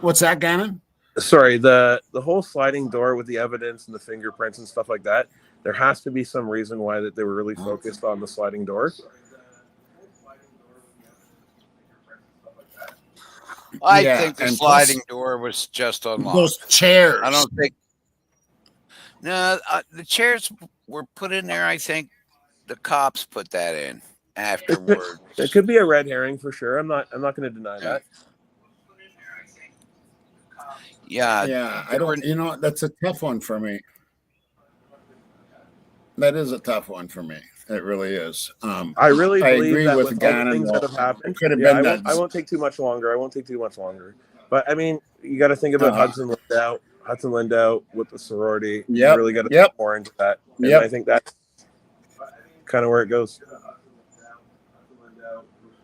What's that, Gannon? sorry, the whole sliding door with the evidence and the fingerprints and stuff like that. There has to be some reason why that they were really focused on the sliding door. I think the sliding door was just unlocked. Those chairs. I don't think. No, the chairs were put in there. I think the cops put that in afterwards. It could be a red herring for sure. I'm not going to deny that. Yeah. I don't. You know, that's a tough one for me. That is a tough one for me. It really is. I really believe agree that with all the things that have happened. I won't take too much longer. But I mean, you got to think about Hudson Lindau with the sorority. You really got to think more into that. And I think that's kind of where it goes.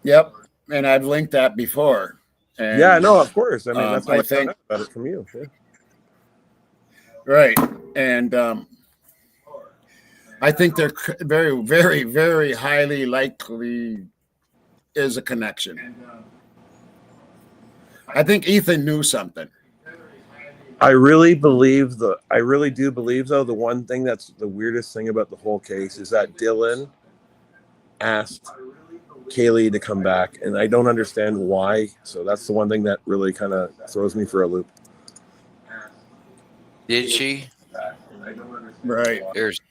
Yep. And I've linked that before. And, yeah, no, of course. I mean, that's how I found out about it from you. Sure. Right. And I think they're very, very, very highly likely is a connection. I think Ethan knew something. I really do believe, though, the one thing that's the weirdest thing about the whole case is that Dylan asked Kaylee to come back, and I don't understand why. So that's the one thing that really kind of throws me for a loop. Did she? Right.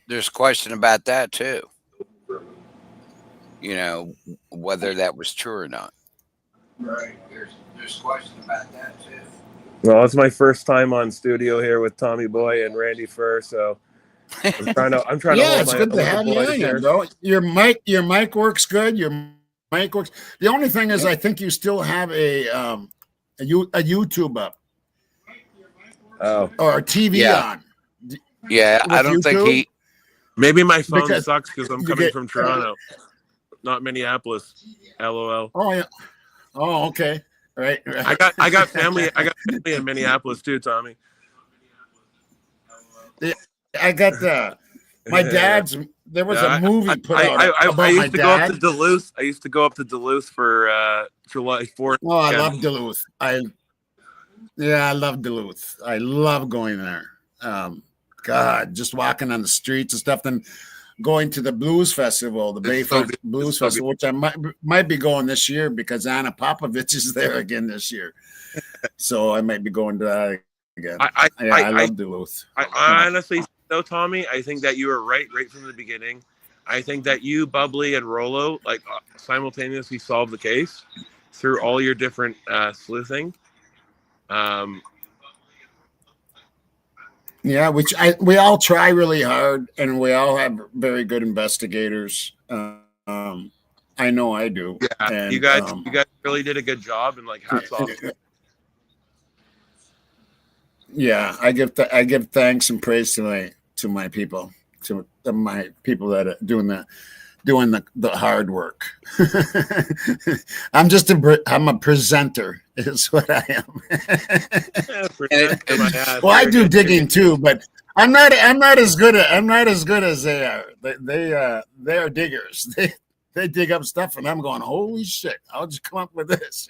There's question about that too. You know, whether that was true or not. Right. There's question about that too. Well, it's my first time on studio here with Tommy Boy and Randy Fur, so I'm trying to yeah, it's good to have you in here, bro. Your mic works good. Your mic works. The only thing is, I think you still have a YouTube up. Oh. Or a TV on. Yeah, I don't YouTube? think he. Maybe my phone sucks because I'm coming from Toronto, not Minneapolis. LOL. Oh yeah. Oh, okay. Right. I got family. I got family in Minneapolis too, Tommy. Yeah, I got my dad's. There was a movie put out about I used my to dad. go up to Duluth. I used to go up to Duluth for July 4th. Oh, I love Duluth. I love Duluth. I love going there. God, just walking on the streets and stuff. Then going to the Blues Festival, the Bayfront Blues Festival, which I might be going this year because Anna Popovich is there again this year. So I might be going to that again. I love Duluth. I honestly, though, Tommy, I think that you were right from the beginning. I think that you, Bubbly, and Rolo simultaneously solved the case through all your different sleuthing. Yeah, which we all try really hard, and we all have very good investigators. I know I do. Yeah, and, you guys really did a good job, and hats off. Yeah, I give thanks and praise to my people, to my people that are doing the hard work. I'm a presenter is what I am. Well, I do digging too, but I'm not as good as they are. They are diggers. They dig up stuff, and I'm going, holy shit! I'll just come up with this,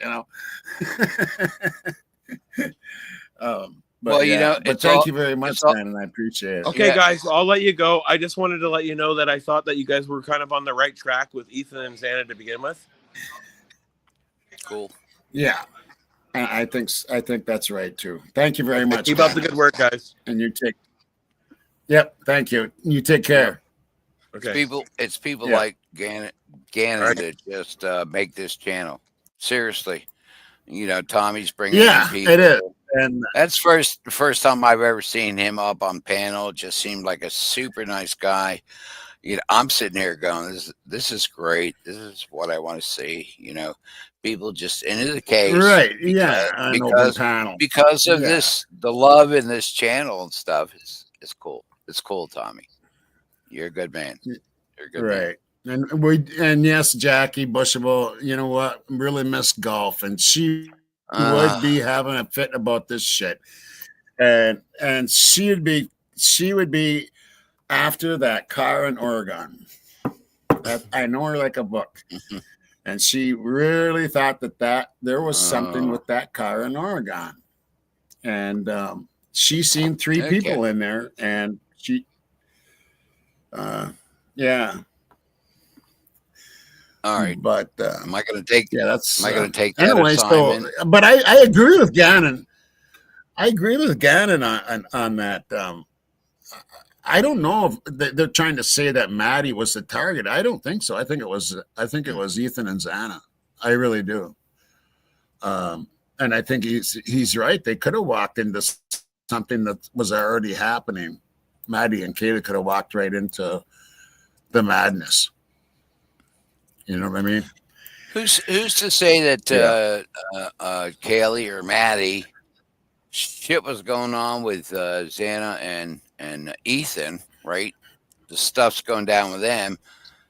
But thank you very much, man, and I appreciate it. Okay, guys, I'll let you go. I just wanted to let you know that I thought that you guys were kind of on the right track with Ethan and Xana to begin with. Cool. Yeah, I think that's right too. Thank you very much. Keep up the good work, guys. And you take. Yep. Thank you. You take care. Okay. It's people like Gannon that just make this channel. Seriously, Tommy's bringing in people. It is. And that's the first time I've ever seen him up on panel. Just seemed like a super nice guy. I'm sitting here going, this is great. This is what I want to see. People just into the case, right? Because of this, the love in this channel and stuff is cool. It's cool, Tommy. You're a good man. You're a good man. And yes, Jackie Bushable. You know what? Really miss golf, and she would be having a fit about this shit, and she would be after that car in Oregon. I know her like a book, and she really thought that there was something with that car in Oregon, and she seen three people in there, and she, yeah. All right, but am I going to take? Yeah, that's. Am I going to take that anyway? assignment? So, but I agree with Gannon. I agree with Gannon on that. I don't know if they're trying to say that Maddie was the target. I don't think so. I think it was Ethan and Xana. I really do. And I think he's right. They could have walked into something that was already happening. Maddie and Kaylee could have walked right into the madness. You know what I mean? Who's to say that Kaylee or Maddie shit was going on with Xana and Ethan, right? The stuff's going down with them.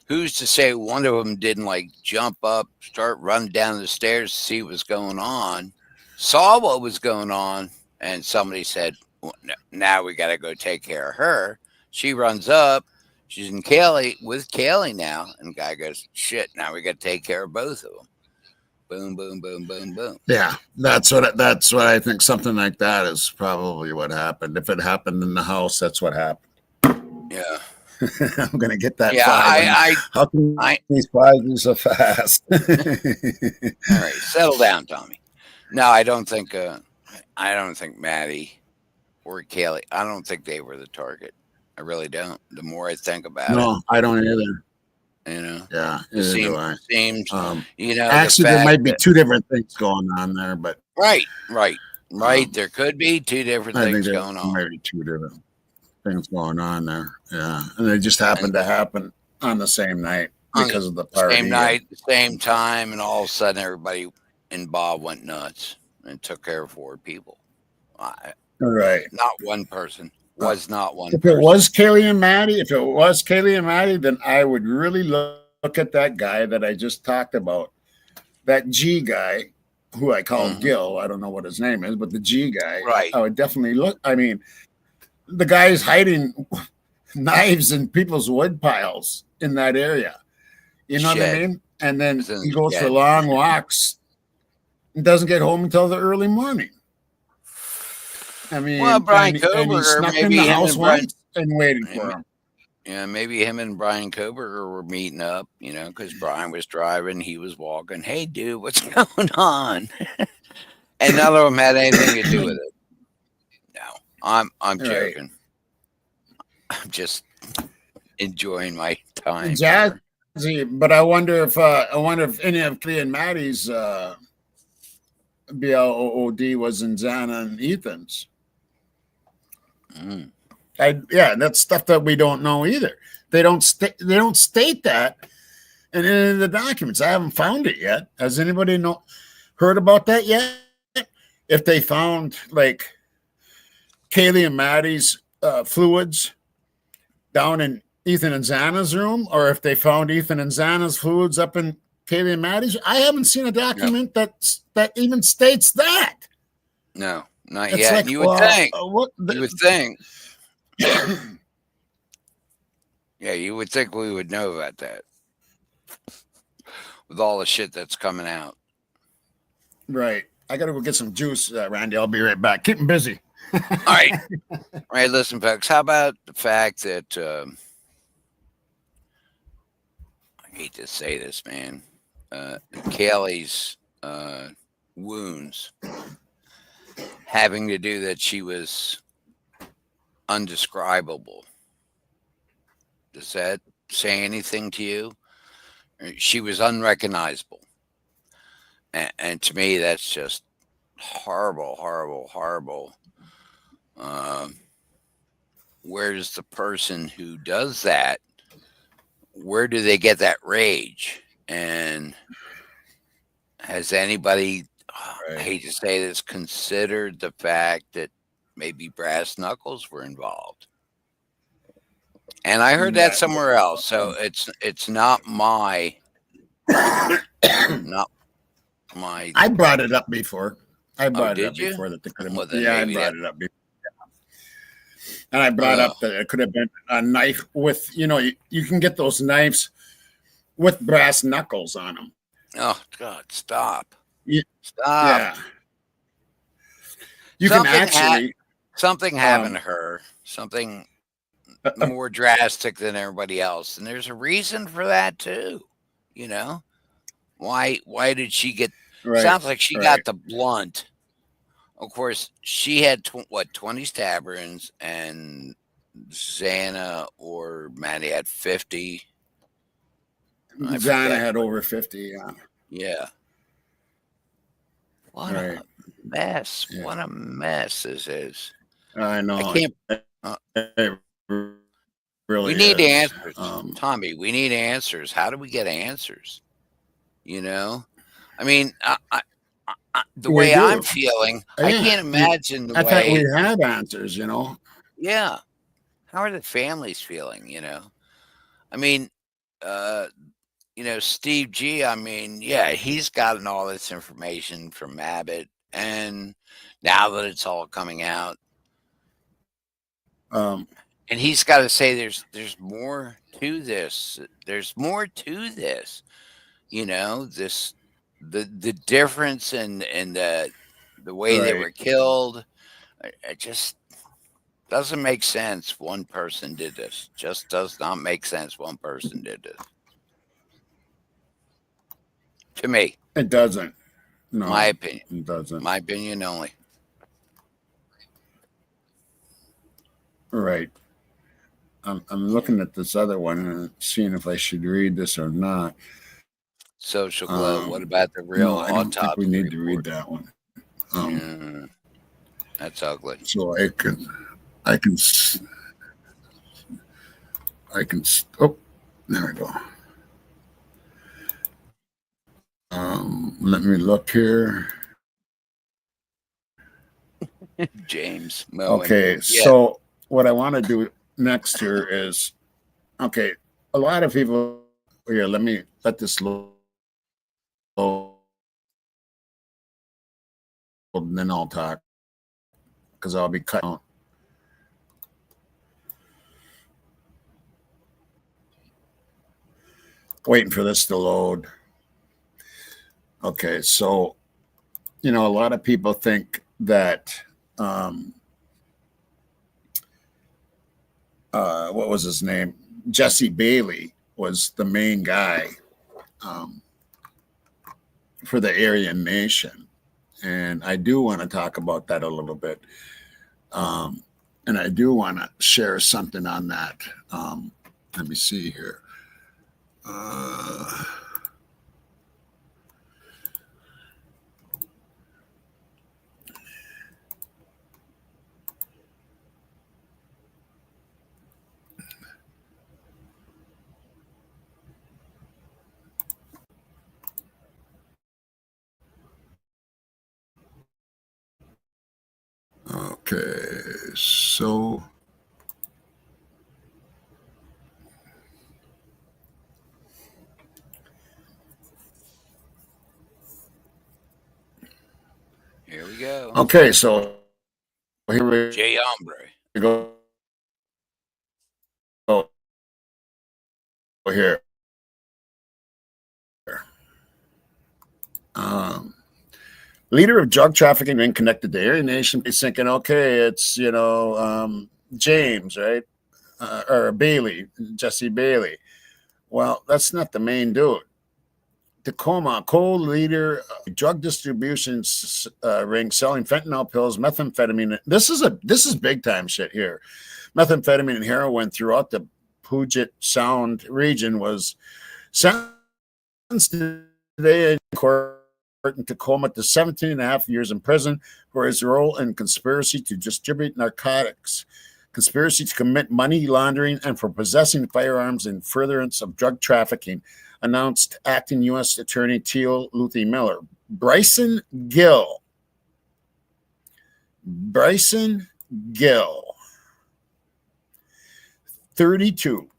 Who's to say one of them didn't like jump up, start running down the stairs to see what's going on, saw what was going on, and somebody said, well, now we got to go take care of her. She runs up. She's in with Kaylee now. And the guy goes, shit, now we got to take care of both of them. Boom, boom, boom, boom, boom. Yeah, that's what I think. Something like that is probably what happened. If it happened in the house, that's what happened. Yeah. I'm gonna get that. Yeah, how can these files be so fast? All right, settle down, Tommy. No, I don't think Maddie or Kaylee. I don't think they were the target. I really don't. The more I think about it. No, I don't either. You know. Yeah. Seems you know. Actually, there might be two different things going on there, but right. There could be two different things going on. Maybe two different things going on there. Yeah, and they just happened to happen on the same night because of the party. Same night, the same time, and all of a sudden, everybody involved went nuts and took care of 4 people. Right. Not one person. Was not one. If it was Kaylee and Maddie, then I would really look at that guy that I just talked about, that G guy, who I call Gil. I don't know what his name is, but the G guy. Right. I would definitely look. I mean, the guy's hiding knives in people's wood piles in that area. You know what I mean? And then he goes for long walks and doesn't get home until the early morning. I mean, well, Brian and he snuck in the house once and waiting for him. Yeah, maybe him and Brian Koberger were meeting up, you know, because Brian was driving, he was walking. Hey, dude, what's going on? And none of them had anything to do with it. No, I'm joking. I'm just enjoying my time. Jazzy, but I wonder if any of Clea and Maddie's BLOOD was in Xana and Ethan's. That's stuff that we don't know either. They don't state that in any of the documents. I haven't found it yet. Has anybody heard about that yet? If they found like Kaylee and Maddie's fluids down in Ethan and Xana's room, or if they found Ethan and Xana's fluids up in Kaylee and Maddie's, I haven't seen a document that even states that. No, not yet. Like, you would think. You would think. Yeah, you would think we would know about that with all the shit that's coming out. Right. I got to go get some juice, Randy. I'll be right back. Keep them busy. All right. All right, listen, folks. How about the fact that I hate to say this, man. Kaylee's wounds having to do that she was undescribable. Does that say anything to you? She was unrecognizable. And to me, that's just horrible, horrible, horrible. Where's the person who does that? Where do they get that rage? And has anybody, I hate to say this, considered the fact that maybe brass knuckles were involved? And I heard that somewhere else. So it's not my I brought it up before. I brought it up you? before that they could have. Well, I brought it up before. And I brought up that it could have been a knife with, you can get those knives with brass knuckles on them. Oh God! Stop! Stop! You can actually something happened to her, something more drastic than everybody else, and there's a reason for that too. You know, why did she get? right, Sounds like she right. got the blunt. Of course, she had 20 stab wounds, and Xana or Maddie had 50. I Zana forget. had over 50. Yeah. Yeah. What Right. a mess! Yeah. What a mess this is. I know. I can't. It really We need is. answers, Tommy. We need answers. How do we get answers? You know, I mean, the We way I'm do. feeling, I Yeah. can't imagine the I thought we way. had answers, you know. Yeah, how are the families feeling? You know, I mean, uh, Steve G. I mean, yeah, he's gotten all this information from Abbott, and now that it's all coming out, Um, and he's got to say there's more to this. There's more to this. This the difference in the way they right. were killed. It just doesn't make sense. One person did this. Just does not make sense. One person did this. To me, It doesn't. No, my opinion. it doesn't. My opinion only. Right. I'm looking at this other one and seeing if I should read this or not. Social Glow. What about the real No, I don't think we autopsy need to read report? that one. That's ugly. So I can. Oh, there we go. Let me look here. James. Moen. Okay, so what I want to do next here is, okay, a lot of people here. Let me let this load, and then I'll talk because I'll be cutting out. Waiting for this to load. Okay, so a lot of people think that what was his name? Jesse Bailey was the main guy for the Aryan Nation. And I do want to talk about that a little bit. And I do want to share something on that. Let me see here. Okay, so Here we go. okay, so here we Jay Ombre. go. Oh, here. Leader of drug trafficking ring connected to Aryan Nation is thinking, okay, it's James, right, or Bailey, Jesse Bailey. Well, that's not the main dude. Tacoma, co-leader drug distribution ring selling fentanyl pills, methamphetamine. This is big time shit here. Methamphetamine and heroin throughout the Puget Sound region was sentenced today in court in Tacoma to 17 and a half years in prison for his role in conspiracy to distribute narcotics, conspiracy to commit money laundering, and for possessing firearms in furtherance of drug trafficking, announced acting U.S. Attorney Teal Luthi Miller. Bryson Gill, 32,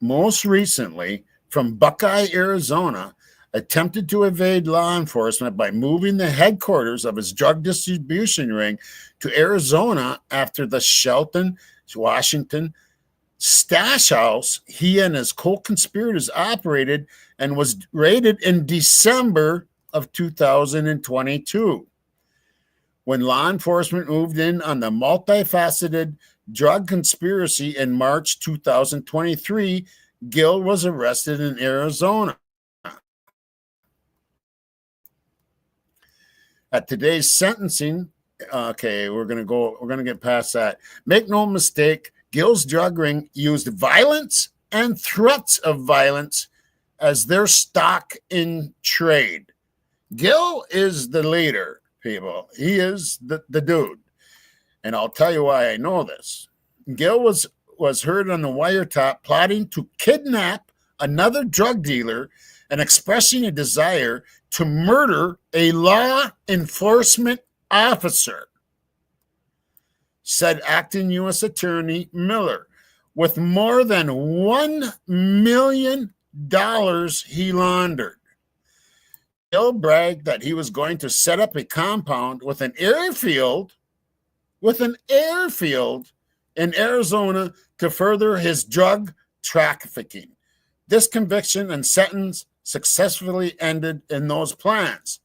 most recently from Buckeye, Arizona, attempted to evade law enforcement by moving the headquarters of his drug distribution ring to Arizona after the Shelton, Washington stash house he and his co-conspirators operated and was raided in December of 2022. When law enforcement moved in on the multifaceted drug conspiracy in March 2023, Gill was arrested in Arizona. At today's sentencing, okay, we're gonna get past that. Make no mistake, Gill's drug ring used violence and threats of violence as their stock in trade. Gill is the leader, people. He is the dude. And I'll tell you why I know this. Gill was heard on the wiretap plotting to kidnap another drug dealer and expressing a desire to murder a law enforcement officer, said acting U.S. Attorney Miller. With more than $1 million he laundered. Gill bragged that he was going to set up a compound with an airfield in Arizona to further his drug trafficking. This conviction and sentence successfully ended in those plans.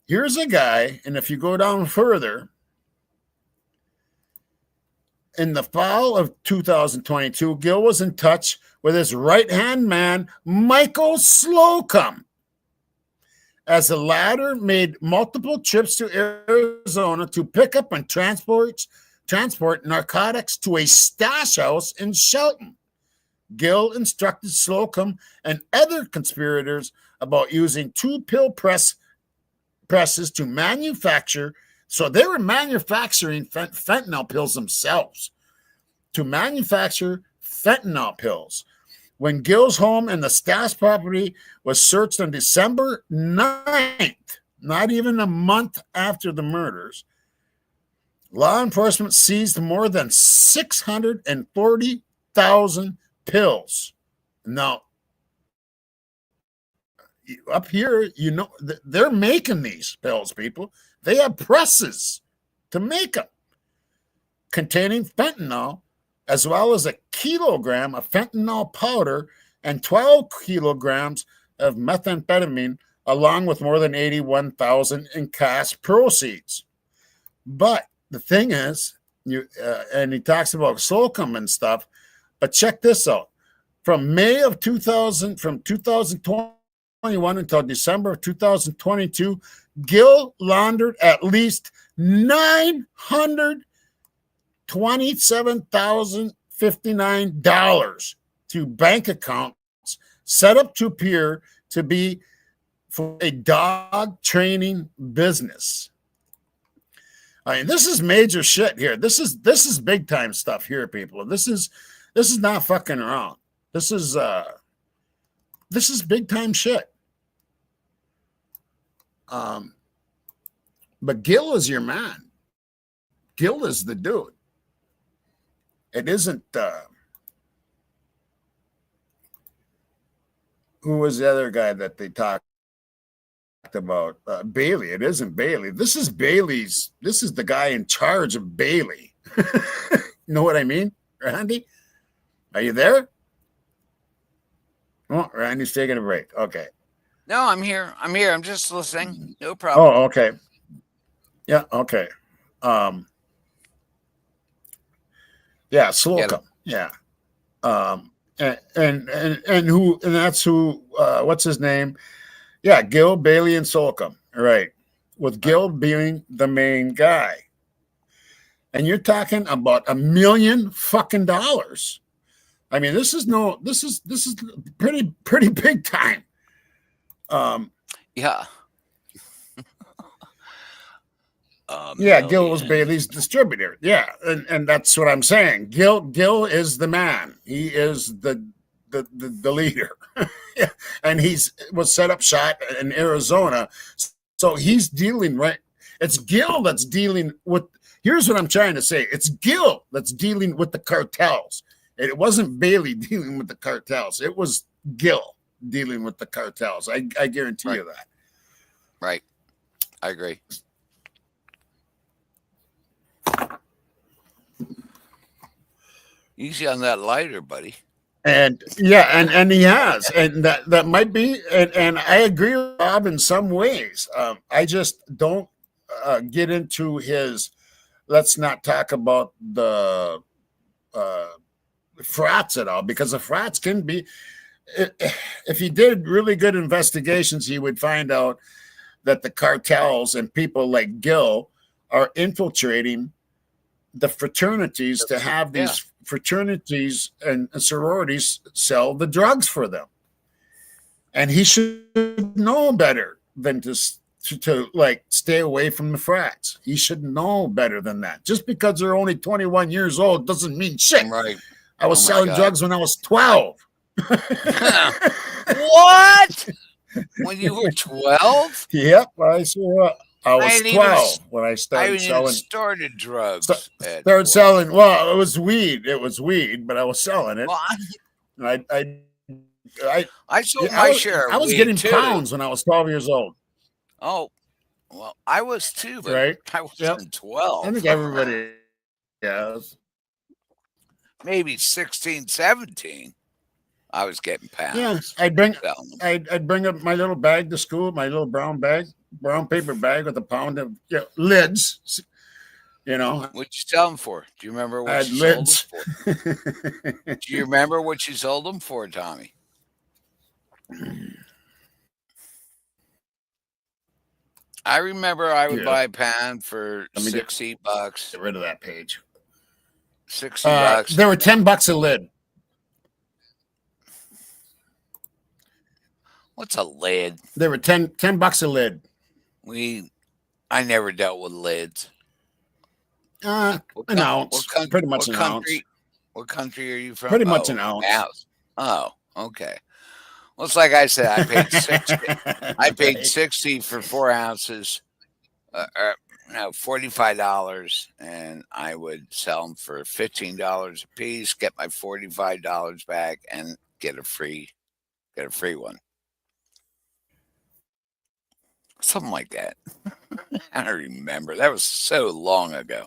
Here's a guy, and if you go down further, in the fall of 2022, Gill was in touch with his right-hand man, Michael Slocum, as the latter made multiple trips to Arizona to pick up and transport narcotics to a stash house in Shelton. Gill instructed Slocum and other conspirators about using two pill presses to manufacture. So they were manufacturing fentanyl pills themselves, to manufacture fentanyl pills. When Gill's home and the stash property was searched on December 9th, not even a month after the murders, law enforcement seized more than 640,000 pills. Now, up here, you know, they're making these pills, people. They have presses to make them containing fentanyl, as well as a kilogram of fentanyl powder and 12 kilograms of methamphetamine, along with more than 81,000 in cash proceeds. But the thing is, and he talks about Slocum and stuff, but check this out. From May of 2021 until December of 2022, Gill laundered at least $927,059 to bank accounts set up to appear to be for a dog training business. I mean, this is major shit here. This is big time stuff here, people. This is not fucking around. This is big time shit. But Gill is your man. Gill is the dude. It isn't who was the other guy that they talked about? Bailey. It isn't Bailey. This is Bailey's. This is the guy in charge of Bailey. Know what I mean, Randy? Are you there? Oh, Randy's taking a break. Okay. No, I'm here. I'm just listening. No problem. Oh, okay. Yeah, okay. Yeah, Slocum. Yeah. And that's who, what's his name? Yeah, Gill, Bailey, and Slocum. Right. With Gill being the main guy. And you're talking about $1 million fucking dollars. I mean, this is pretty big time. Yeah. Yeah, Gill was Bailey's distributor. Yeah, and that's what I'm saying. Gill is the man. He is the leader. Yeah. And was set up shop in Arizona. So he's dealing right. It's Gill that's dealing with. Here's what I'm trying to say. It's Gill that's dealing with the cartels. It wasn't Bailey dealing with the cartels. It was Gill dealing with the cartels. I guarantee you that. Right. I agree. Easy on that lighter, buddy. And yeah, and he has, and that might be, and I agree with Bob in some ways. I just don't get into his. Let's not talk about the frauds at all, because the frauds can be. If he did really good investigations, he would find out that the cartels and people like Gil are infiltrating the fraternities to have these fraternities and sororities sell the drugs for them. And he should know better than to like stay away from the frats. He should know better than that. Just because they're only 21 years old doesn't mean shit. Right. I was selling drugs when I was 12. What? When you were 12? Yep, I was 12 when I started selling. Started drugs. Started selling. Well, it was weed. It was weed, but I was selling it. Well, I sold my share. I was getting pounds when I was 12 years old. Oh, well, I was too, but right? I wasn't 12. I think everybody has. Maybe 16, 17. I was getting pounds. Yeah, I'd bring up my little bag to school, my little brown paper bag with a pound of lids. You know, what'd you sell them for? Do you remember what you sold them for? Do you remember what you sold them for, Tommy? I remember I would buy a pound for $60. Get rid of that page. $60. They were $10 a lid. What's a lid? They were $10 a lid. I never dealt with lids. An ounce. Pretty much an ounce. What country are you from? Pretty much an ounce. Oh, okay. Well, it's like I said, I paid 60. I paid 60 for 4 ounces. $45, and I would sell them for $15 a piece, get my $45 back, and get a free one. Something like that. I don't remember. That was so long ago.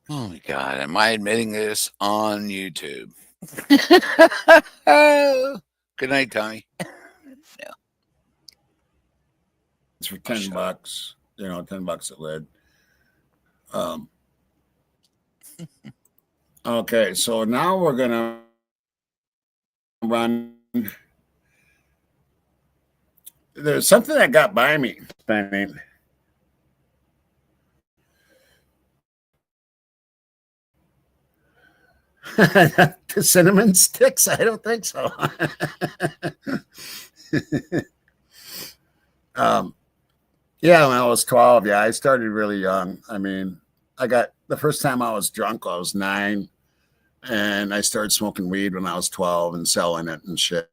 Oh my God. Am I admitting this on YouTube? Good night, Tommy. Yeah. It's for $10, $10 a lid. Okay, so now we're gonna run. There's something that got by me. The cinnamon sticks? I don't think so. Yeah, when I was 12, I started really young. I mean, the first time I was drunk, I was 9, and I started smoking weed when I was 12 and selling it and shit.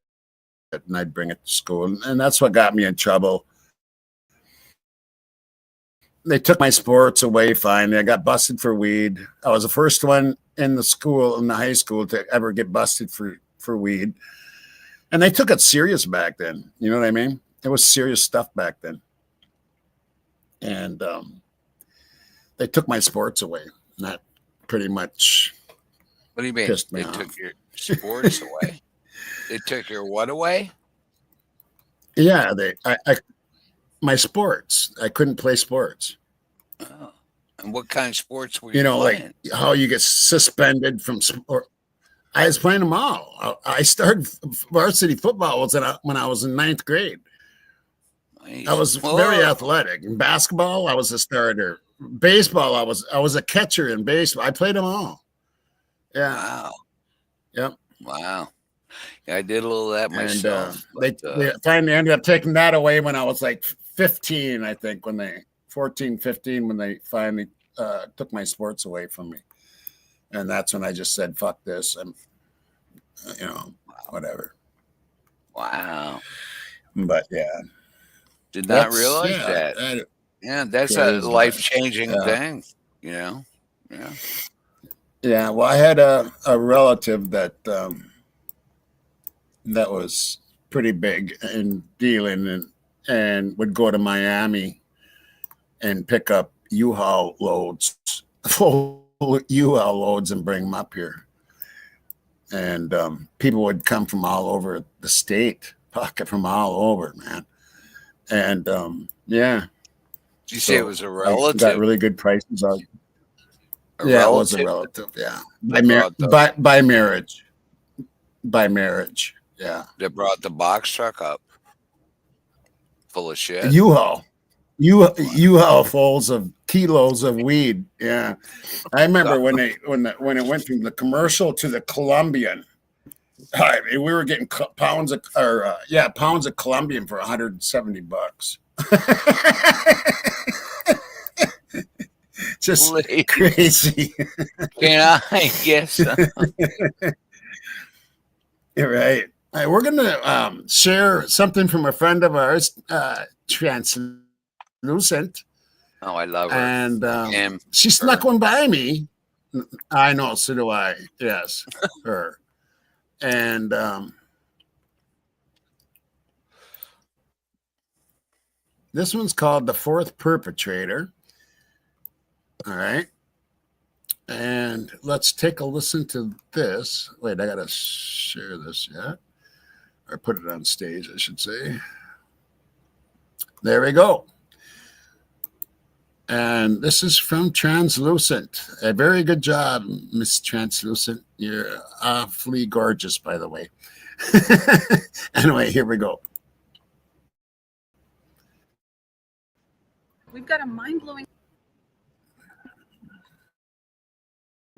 And I'd bring it to school, and that's what got me in trouble. They took my sports away finally. I got busted for weed. I was the first one in the high school to ever get busted for weed. And they took it serious back then. You know what I mean? It was serious stuff back then. And they took my sports away. And that pretty much What do you mean? pissed me They off. took your sports away? They took your what away? Yeah, my sports. I couldn't play sports. Oh. And what kind of sports were you Like playing? how you get suspended from sport. I was playing them all. I started varsity football when I was in 9th grade. Nice. I was very athletic. In basketball, I was a starter. Baseball, I was a catcher in baseball. I played them all. Yeah. Wow. Yep. Wow. Yeah, I did a little of that myself. They finally ended up taking that away when I was like 15, I think, 14, 15, when they finally took my sports away from me. And that's when I just said, fuck this. And, whatever. Wow. But yeah. Did not realize that. Yeah, that's a life-changing thing, Yeah. Yeah, well, I had a relative that was pretty big in dealing and would go to Miami and pick up U-Haul loads, full U-Haul loads, and bring them up here. And people would come from all over the state, pocket from all over, man. And Did you say it was a I relative? got really good prices on. A Yeah, it was a relative relative. Yeah, by marriage. By marriage. Yeah. that brought the box truck up full of shit. U-Haul. U-Haul fulls of kilos of weed. Yeah. I remember when it went from the commercial to the Colombian. I mean, we were getting pounds of Colombian for $170. Just Please. crazy. Can I guess? You're right. All right, we're gonna share something from a friend of ours, Translucent, Oh, I love her. and Him, she snuck her. one by me. I know, so do I. Yes, her. And this one's called The Fourth Perpetrator. All right. And let's take a listen to this. Wait, I got to share this yet. Or put it on stage, I should say. There we go. And this is from Translucent. A very good job, Miss Translucent. You're awfully gorgeous, by the way. Anyway, here we go. We've got a mind-blowing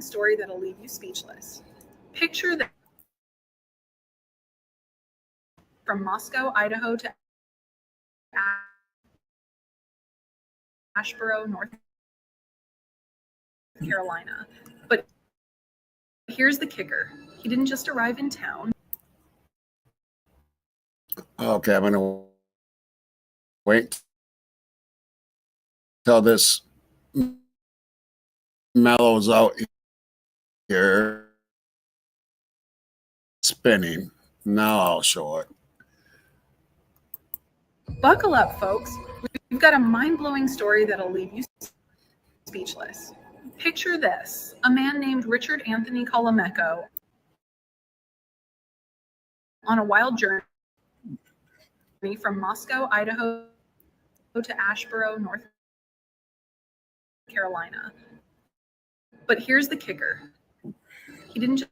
story that'll leave you speechless. Picture that from Moscow, Idaho to Asheboro, North Carolina. But here's the kicker. He didn't just arrive in town. Okay, I'm going to wait till this mellows out here. Spinning. Now I'll show it. Buckle up, folks. We've got a mind-blowing story that'll leave you speechless. Picture this. A man named Richard Anthony Colomeco on a wild journey from Moscow, Idaho to Asheboro, North Carolina. But here's the kicker. He didn't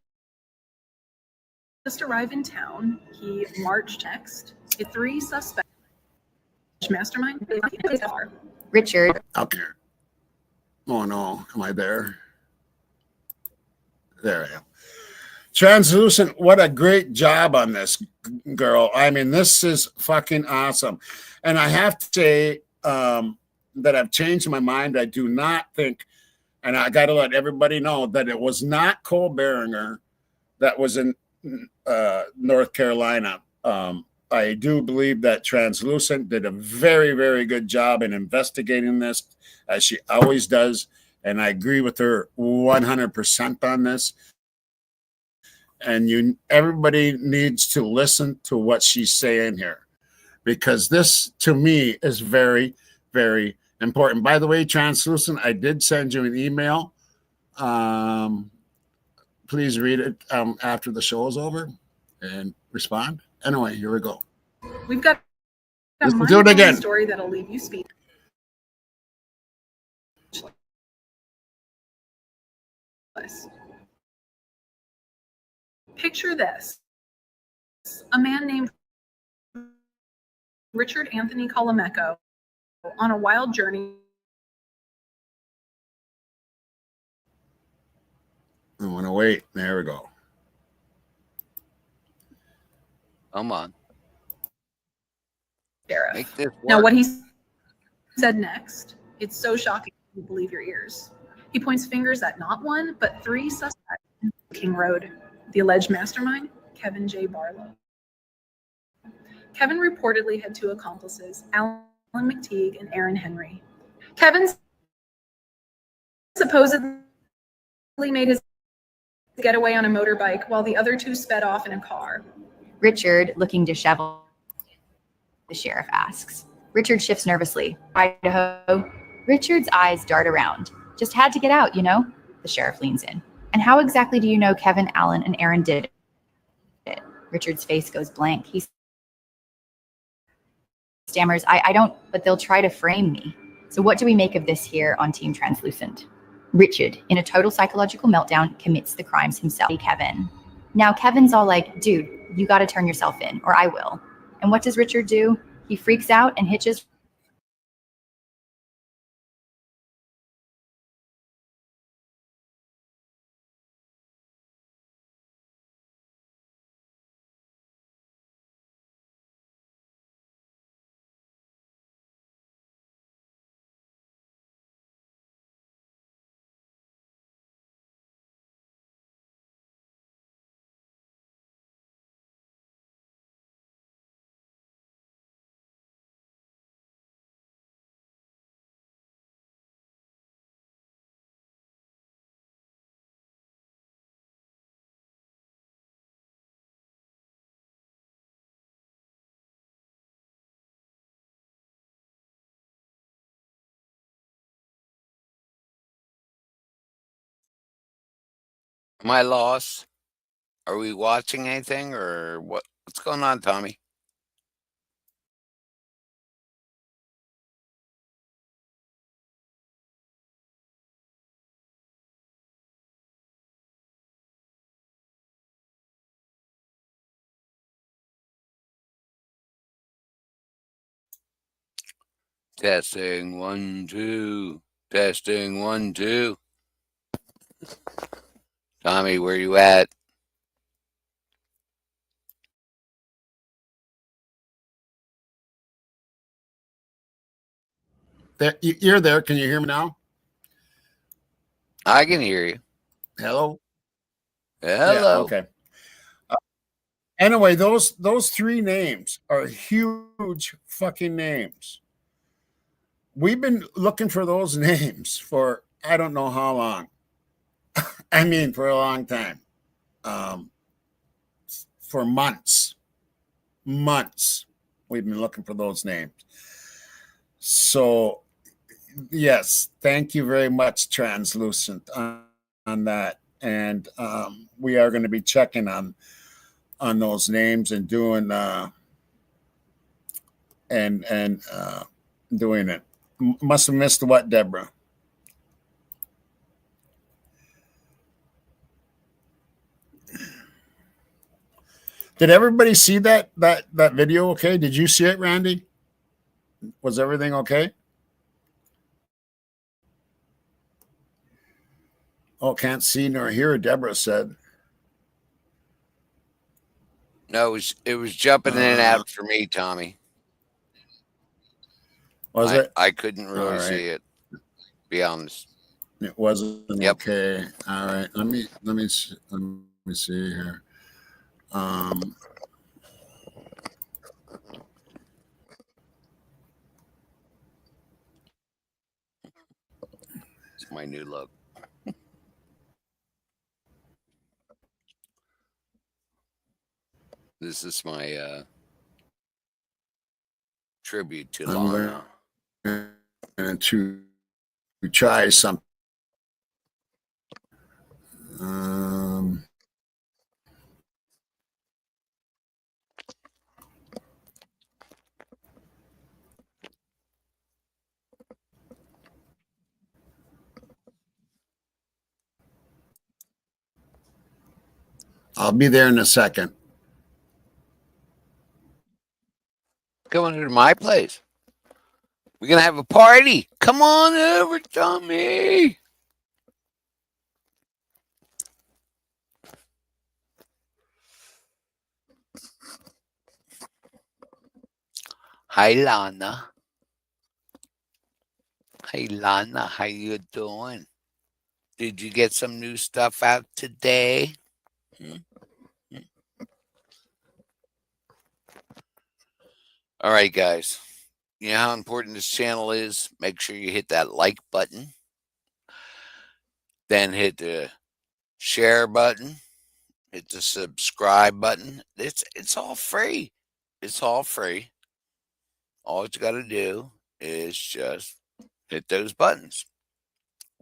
just arrive in town. He marched next to 3 suspects. Mastermind. Richard. Up here. Oh no, am I there? There I am. Translucent, what a great job on this, girl. I mean, this is fucking awesome. And I have to say that I've changed my mind. I do not think, and I got to let everybody know that it was not Cole Behringer that was in North Carolina. I do believe that Translucent did a very, very good job in investigating this, as she always does. And I agree with her 100% on this. And everybody needs to listen to what she's saying here, because this, to me, is very, very important. By the way, Translucent, I did send you an email. Please read it after the show is over and respond. Anyway, here we go. We've got a Let's do it again. Story that'll leave you speechless. Picture this. A man named Richard Anthony Colomeco on a wild journey. I want to wait. There we go. Come on. Make this work. Now, what he said next, it's so shocking you believe your ears. He points fingers at not one, but 3 suspects in King Road. The alleged mastermind, Kevin J. Barlow. Kevin reportedly had 2 accomplices, Alan McTeague and Aaron Henry. Kevin supposedly made his getaway on a motorbike while the other 2 sped off in a car. Richard, looking disheveled, the sheriff asks. Richard shifts nervously. Idaho. Richard's eyes dart around. Just had to get out, you know? The sheriff leans in. And how exactly do you know Kevin, Alan, and Aaron did it? Richard's face goes blank. He stammers, I don't, but they'll try to frame me. So what do we make of this here on Team Translucent? Richard, in a total psychological meltdown, commits the crimes himself. Kevin. Now Kevin's all like, dude, you got to turn yourself in or I will. And what does Richard do? He freaks out and hitches Am I lost? Are we watching anything or what? What's going on, Tommy? Testing 1 2. Testing 1 2. Tommy, where you at? There, you're there. Can you hear me now? I can hear you. Hello. Hello. Yeah. Okay. Anyway, those three names are huge fucking names. We've been looking for those names for I don't know how long. I mean, for a long time. For months. We've been looking for those names. So, yes, thank you very much, Translucent, on that. And we are going to be checking on those names and doing doing it. Must have missed what, Deborah? Did everybody see that video? Okay, did you see it, Randy? Was everything okay? Oh, can't see nor hear, Deborah said. No, it was jumping in and out for me, Tommy. Was it? I couldn't really see it. Be honest. It wasn't okay. All right. Let me see here. It's my new look. This is my tribute to Lana. And to try something. I'll be there in a second. Come on to my place. We're going to have a party. Come on over, Tommy. Hi, Lana. Hey, Lana, how you doing? Did you get some new stuff out today? All right, guys. You know how important this channel is? Make sure you hit that like button. Then hit the share button. Hit the subscribe button. It's all free. It's all free. All you got to do is just hit those buttons.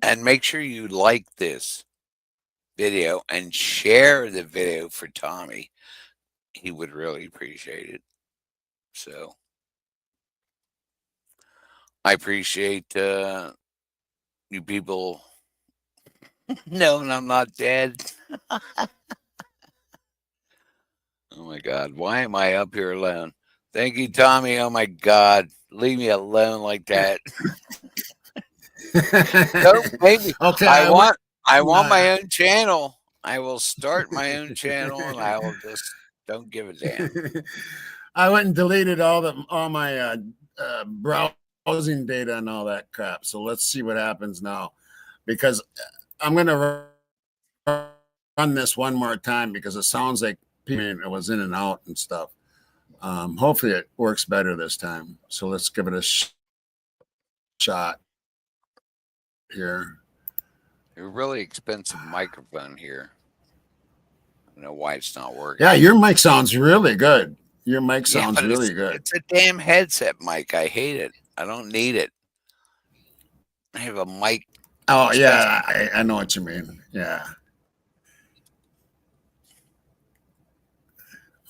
And make sure you like this video and share the video for Tommy. He would really appreciate it. So, I appreciate you people knowing I'm not dead. Oh my God, why am I up here alone? Thank you, Tommy. Oh my God, leave me alone like that. Nope, maybe Okay, I want my own channel. I will start my own channel, and I will just don't give a damn. I went and deleted all my browsing data and all that crap. So let's see what happens now, because I'm gonna run this one more time because it sounds like it was in and out and stuff. Hopefully it works better this time. So let's give it a shot here. A really expensive microphone here. I don't know why it's not working. Yeah, your mic sounds really good. Your mic sounds but really good. It's a damn headset mic. I hate it. I don't need it. I have a mic. Oh yeah, I know what you mean. Yeah.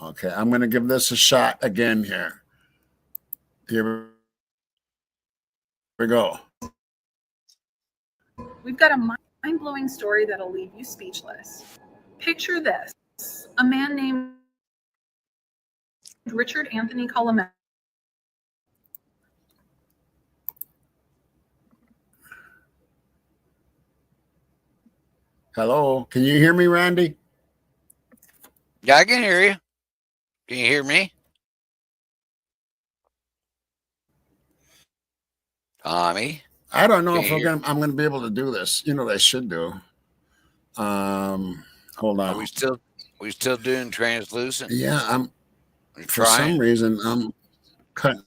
Okay, I'm gonna give this a shot again here. Here we go. We've got a mind-blowing story that'll leave you speechless. Picture this: a man named Richard Anthony Columbus. Hello, can you hear me, Randy? Yeah, I can hear you. Can you hear me? Tommy? I don't know if I'm gonna be able to do this. You know what I should do? Hold on. Are we still doing translucent? Yeah, I'm We're for some reason I'm cutting.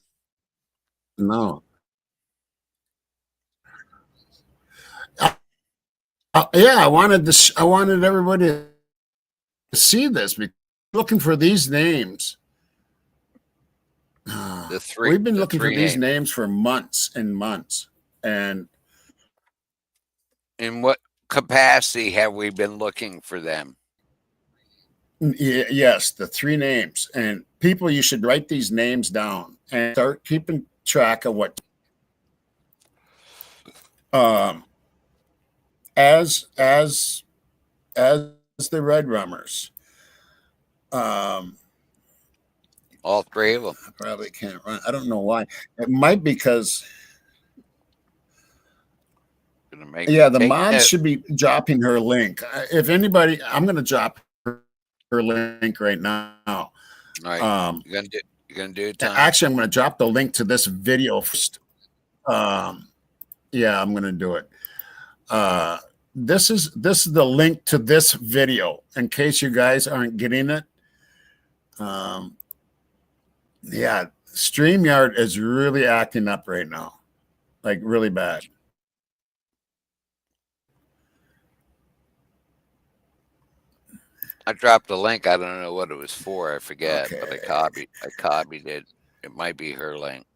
No. Yeah, I wanted everybody to see this. Looking for these names. We've been looking for these names for months and months. And in what capacity have we been looking for them? Yes, the three names. And people, you should write these names down and start keeping track of what as the Red Rummers. All three of them. I probably can't run. I don't know why. It might because the mods should be dropping her link. If anybody, I'm going to drop her link right now. All right. You're gonna do it, Tom? Actually, I'm going to drop the link to this video first. Yeah, I'm going to do it. This is the link to this video in case you guys aren't getting it. Yeah, StreamYard is really acting up right now, like really bad. I dropped the link. I don't know what it was for. I forget, but I copied it. It might be her link.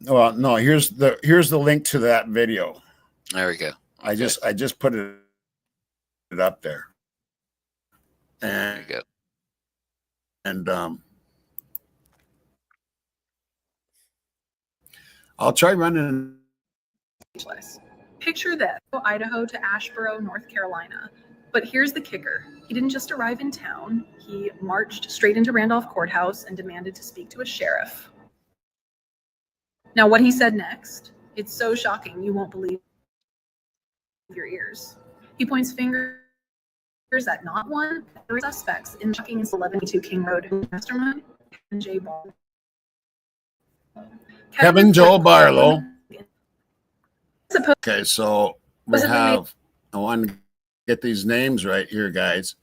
Well, no, here's the link to that video. There we go. Okay. I just put it up there. And there you go. And I'll try running. Picture this: Idaho to Asheboro, North Carolina. But here's the kicker. He didn't just arrive in town. He marched straight into Randolph Courthouse and demanded to speak to a sheriff. Now, what he said next, it's so shocking you won't believe your ears. He points fingers at not one, but three suspects in shocking 1122 King Road mastermind, Kevin J. Barlow. Kevin Joel Barlow. Okay, so we have, I want to get these names right here, guys.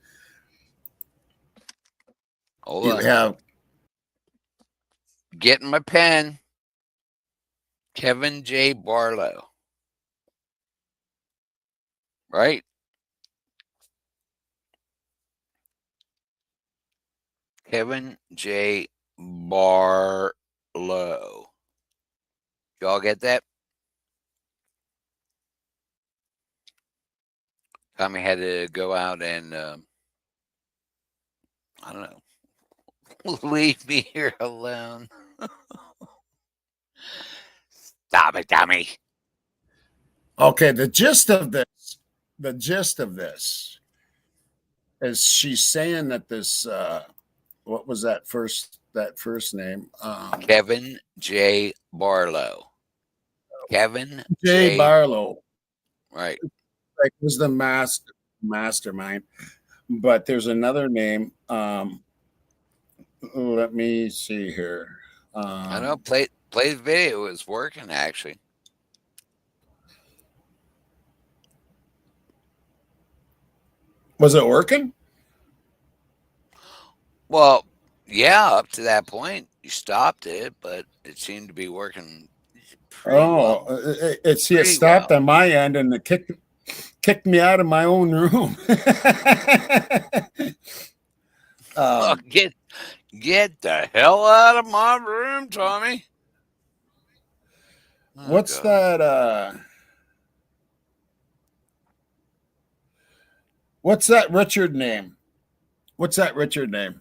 Hold on. You have getting my pen. Kevin J. Barlow. Right? Kevin J. Barlow. Y'all get that? Tommy had to go out and I don't know. Leave me here alone. Stop it, dummy. Okay, the gist of this is she's saying that this what was that first name? Kevin J. Barlow. Kevin Jay J. Barlow. Right. Like was the mastermind. But there's another name. Let me see here. I know. Play the video. It was working actually. Was it working? Well, yeah, up to that point, you stopped it, but it seemed to be working pretty well. It stopped on my end and it kicked me out of my own room. Get the hell out of my room, Tommy. What's that? What's that Richard name? What's that Richard name?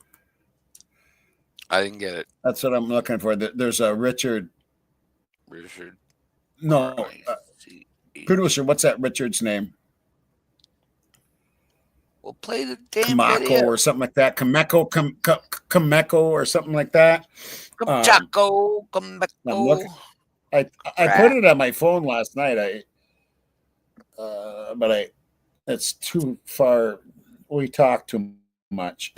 I didn't get it. That's what I'm looking for. There's a Richard. No, producer. What's that Richard's name? We'll play the damn Kamako video. or something like that. Kameko or something like that. Kameko. I put it on my phone last night. But it's too far. We talk too much.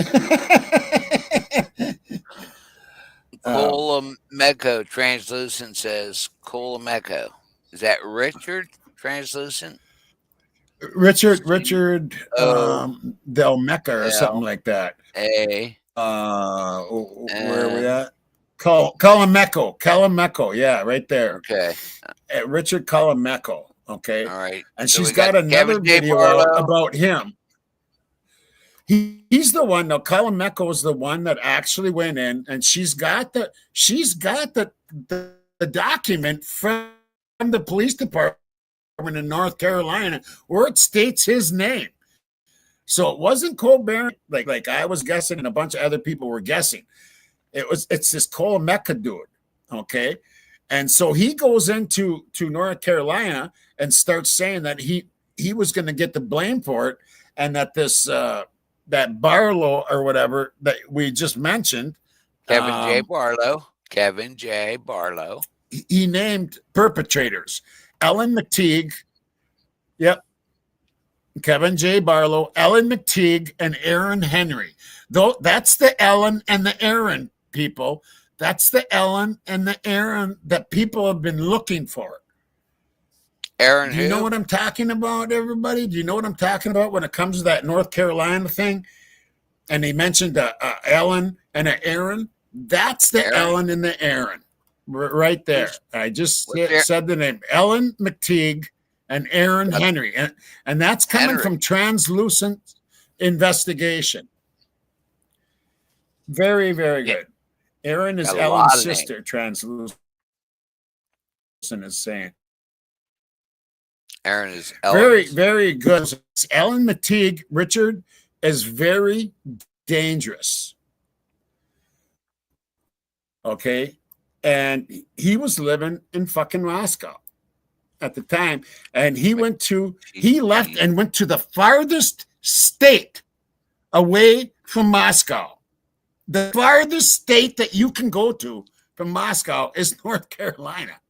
Colameko Translucent says Colameko. Is that Richard Translucent? Richard Del Mecca or something like that. Where are we at? Calamecco. Yeah, right there. Okay. Richard Calamecco. Okay. All right. And so she's got another video about him. He's the one. Now, Calamecco is the one that actually went in, and she's got the document from the police department in North Carolina where it states his name. So it wasn't Colbert, like I was guessing, and a bunch of other people were guessing. It's this Calamecco dude. Okay. And so he goes into North Carolina and starts saying that he was going to get the blame for it, and that this that Barlow or whatever that we just mentioned, Kevin J. Barlow. He named perpetrators: Ellen McTeague. Yep. Kevin J. Barlow, Ellen McTeague, and Aaron Henry. Though that's the Ellen and the Aaron people. That's the Ellen and the Aaron that people have been looking for. Aaron, do you know what I'm talking about, everybody? Do you know what I'm talking about when it comes to that North Carolina thing? And he mentioned Ellen and an Aaron. That's the Ellen and the Aaron right there. I just said the name. Ellen McTeague and Aaron Henry. And that's coming from Translucent Investigation. Very, very good. Aaron is Ellen's sister, Translucent is saying. Aaron is very, very good. Ellen McTeague, Richard, is very dangerous. Okay. And he was living in fucking Moscow at the time. And he left and went to the farthest state away from Moscow. The farthest state that you can go to from Moscow is North Carolina.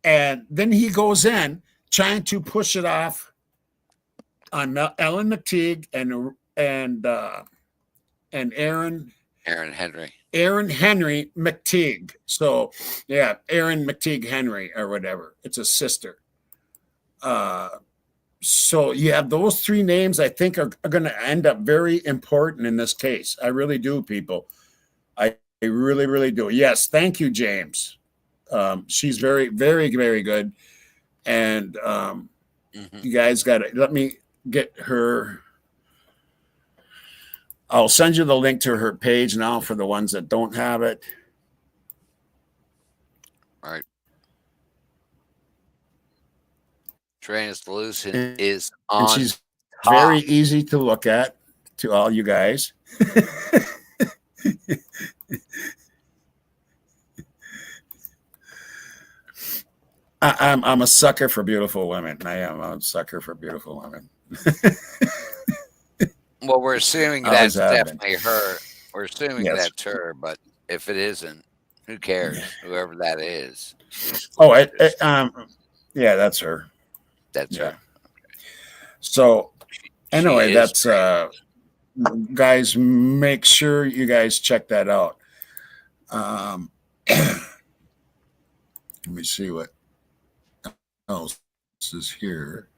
And then he goes in trying to push it off on Ellen McTeague and Aaron Henry. Aaron Henry McTeague. So yeah, Aaron McTeague Henry or whatever. It's a sister. So you have those three names I think are going to end up very important in this case. I really do, people. I really, really do. Yes, thank you, James. She's very, very, very good. And you guys got to let me get her. I'll send you the link to her page now for the ones that don't have it. All right. Translucent is on. And she's very easy to look at. to all you guys. I'm a sucker for beautiful women. I am a sucker for beautiful women. Well, we're assuming Always that's have been. definitely her. We're assuming Yes. that's her, but if it isn't, who cares? Whoever that is, she's Oh, gorgeous. yeah, that's her. That's Yeah. her. So She anyway, is that's great. guys, make sure you guys check that out. Let me see what else is here.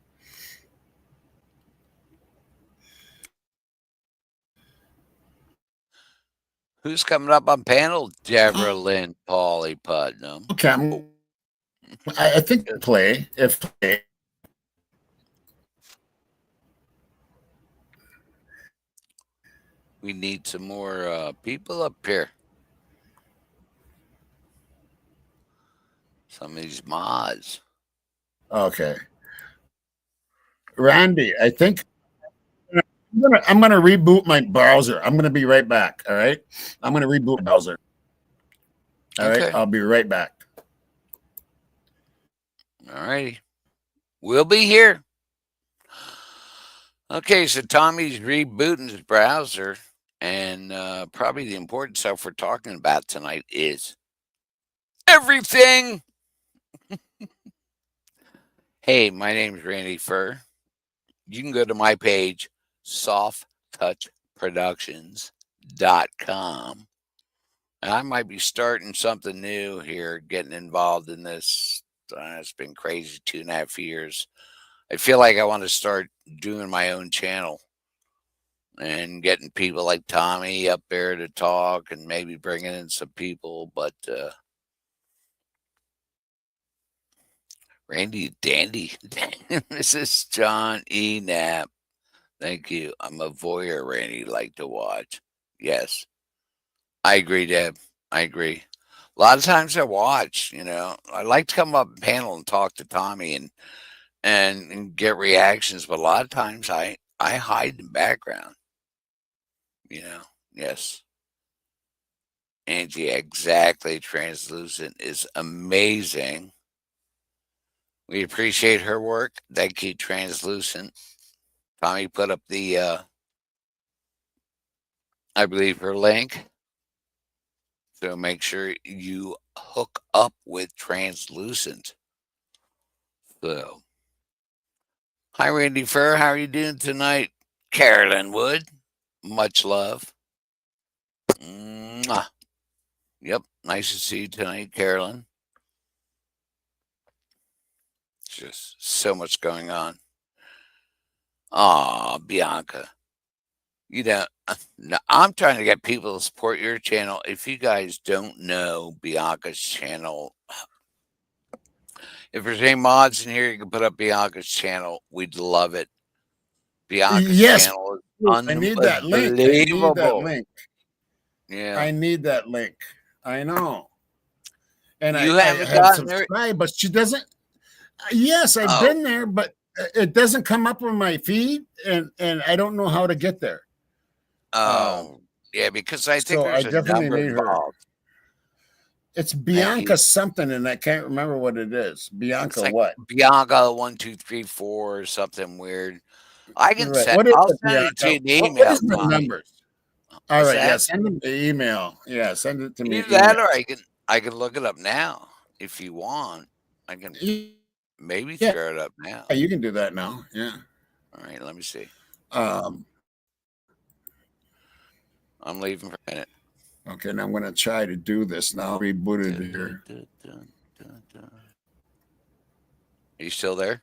Who's coming up on panel? Deborah Lynn Pauley Putnam. Okay, I think play if we need some more people up here. Some of these mods. Okay, Randy, I think I'm gonna reboot my browser. I'm gonna be right back. All right, I'm gonna reboot the browser. All right, I'll be right back. All righty. We'll be here. Okay, so Tommy's rebooting his browser, and probably the important stuff we're talking about tonight is everything. Hey, my name's Randy Furr. You can go to my page, softtouchproductions.com. And I might be starting something new here, getting involved in this. It's been crazy 2.5 years. I feel like I want to start doing my own channel and getting people like Tommy up there to talk and maybe bringing in some people. But Randy Dandy, this is John E. Knapp. Thank you. I'm a voyeur, Randy, like to watch. Yes, I agree, Deb. I agree. A lot of times I watch, I like to come up and panel and talk to Tommy and get reactions, but a lot of times I hide in the background. Yes. Angie, exactly. Translucent is amazing. We appreciate her work. Thank you, Translucent. Tommy put up the, I believe, her link. So make sure you hook up with Translucent. So, hi, Randy Furr. How are you doing tonight? Carolyn Wood. Much love. Mwah. Yep. Nice to see you tonight, Carolyn. Just so much going on. Aw, Bianca. I'm trying to get people to support your channel. If you guys don't know Bianca's channel, if there's any mods in here, you can put up Bianca's channel. We'd love it. Bianca's Yes, channel is I need that link. I need that link. Yeah, I need that link. I know. And you I haven't have gotten there. subscribed, but she doesn't. Yes, I've been there, but it doesn't come up on my feed, and I don't know how to get there. Oh, yeah, because I think So I there's a definitely number need her. involved. It's Bianca something, and I can't remember what it is. Bianca like what? Bianca 1234 or something weird. I can Right. send. What is I'll it, send it to you Bianca? an What email. is the Tommy. numbers? All What's right. Yeah, that? send them the email. Yeah, send it to me. Either that, or I can look it up now if you want. I can maybe throw it up now. Yeah, you can do that now. Yeah. All right. Let me see. I'm leaving for a minute. Okay, now I'm going to try to do this now. Rebooted here. Are you still there?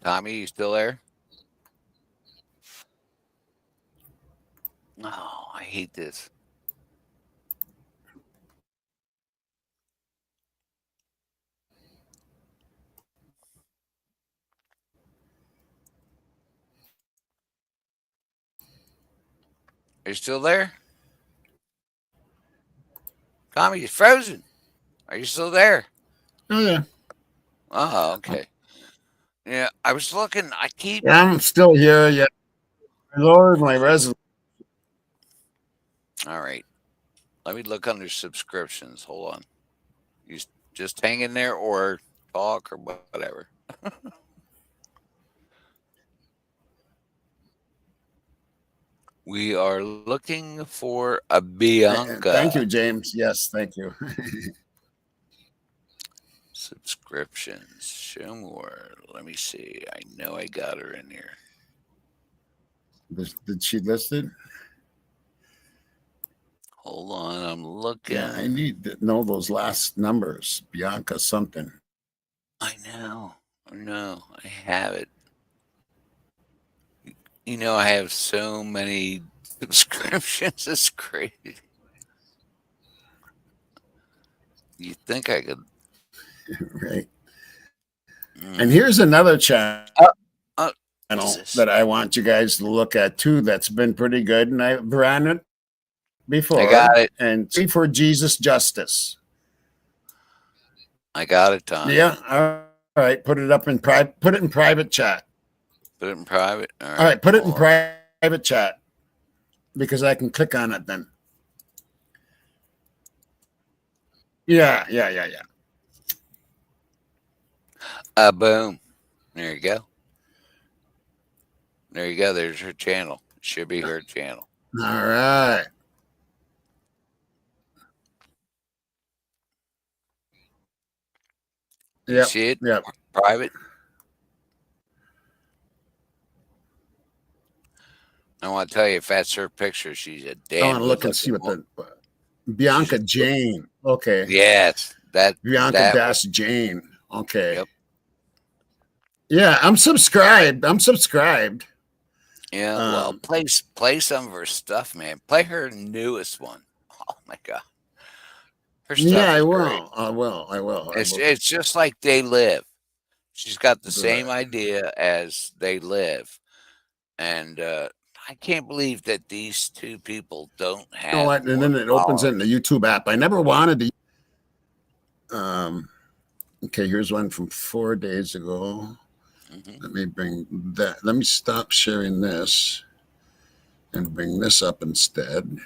Tommy, you still there? Oh, I hate this. Are you still there? Tommy, you're frozen. Are you still there? Oh, yeah. Oh, okay. Yeah, I was looking. I keep. Yeah, I'm still here. Yeah, I lowered my resolution. All right. Let me look under subscriptions. Hold on. You just hang in there or talk or whatever. We are looking for a Thank Bianca you, James. Yes, thank you. subscriptions. Show more. Let me see. I know I got her in here. Did she list it? Hold on. I'm Yeah, I looking. need to know those last numbers. Bianca something. I know. I have it. I have so many subscriptions. It's crazy. You think I could? Right. And Mm. here's another channel Uh, Jesus. that I want you guys to look at too. That's been pretty good, and I've ran it I before. got it. And see for Jesus Justice. I got it, Tom. Yeah. All right. Put it up in private. Put it in private chat. Put it in private. All All right. Put it in hold on. private chat because I can click on it then. Yeah. Boom. There you go. There you go. There's her channel. Should be her channel. All right. You see it? Yep. Private. I want to tell you, if that's her picture, she's a I damn want to good look and see looking what woman. the Bianca Jane. Okay. Yes, Bianca that Dash one. Jane. Okay. Yep. Yeah, I'm subscribed. Yeah. Well, play some of her stuff, man. Play her newest one. Oh my god, her Yeah, stuff I is great. will. I will. It's just like They Live. She's got the Do that. same idea as They Live, and I can't believe that these two people don't You know have what? And more then it opens it in followers. the YouTube app. I never wanted to. Okay, here's one from 4 days ago. Hmm. Let me bring that. Let me stop sharing this and bring this up instead.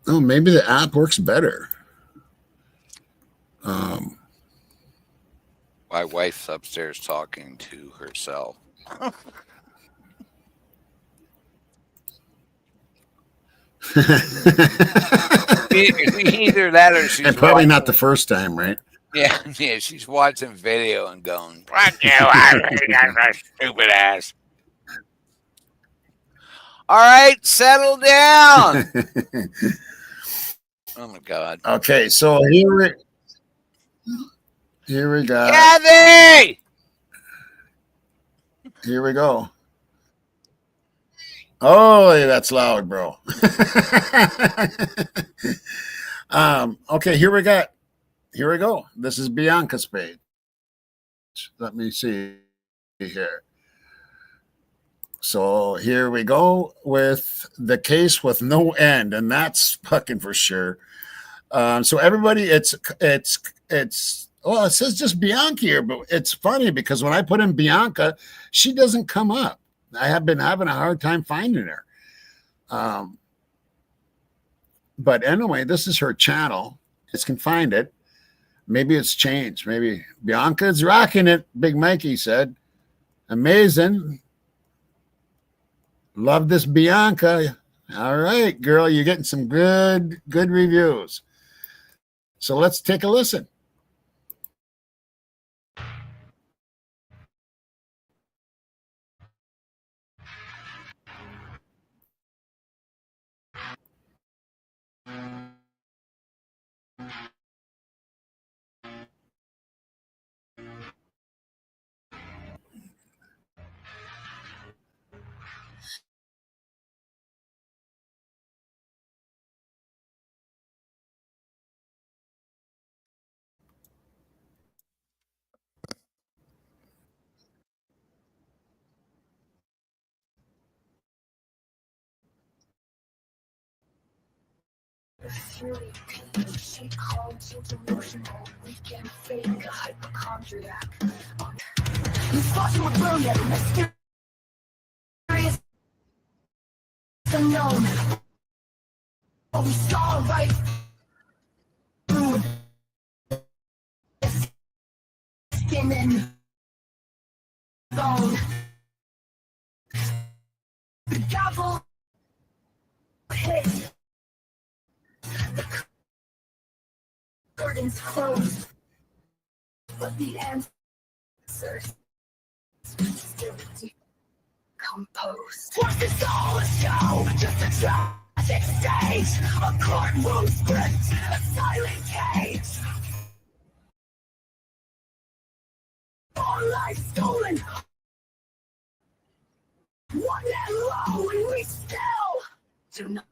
Oh, maybe the app works better. My wife's upstairs talking to herself. Either that or she's And probably not the watching. first time, right? Yeah, yeah, she's watching video and going, "Fuck you, I stupid ass." All right, settle down. Oh my god, Okay, so here we got Kathy! here we go. Oh, that's loud, bro. Okay, here we go. This is Bianca's page. Let me see here. So here we go with the case with no end, and that's fucking for sure. So everybody, it's well, it says just Bianca here, but it's funny because when I put in Bianca, she doesn't come up. I have been having a hard time finding her. But anyway, this is her channel. You can find it. Maybe it's changed. Maybe Bianca's rocking it. Big Mikey said, "Amazing. Love this Bianca." All right, girl, you're getting some good reviews. So let's take a listen. fury of pain, shake calm, change emotional, weak and fake, a hypochondriac. You thought you were brilliant, mysterious, unknown. But we saw right through the skin and bone. The gavel hit. The curtains closed. But the answers still decomposed. Was this all a show? Just a tragic stage? A courtroom script? A silent cage? Our life stolen. One and low, and we still do not.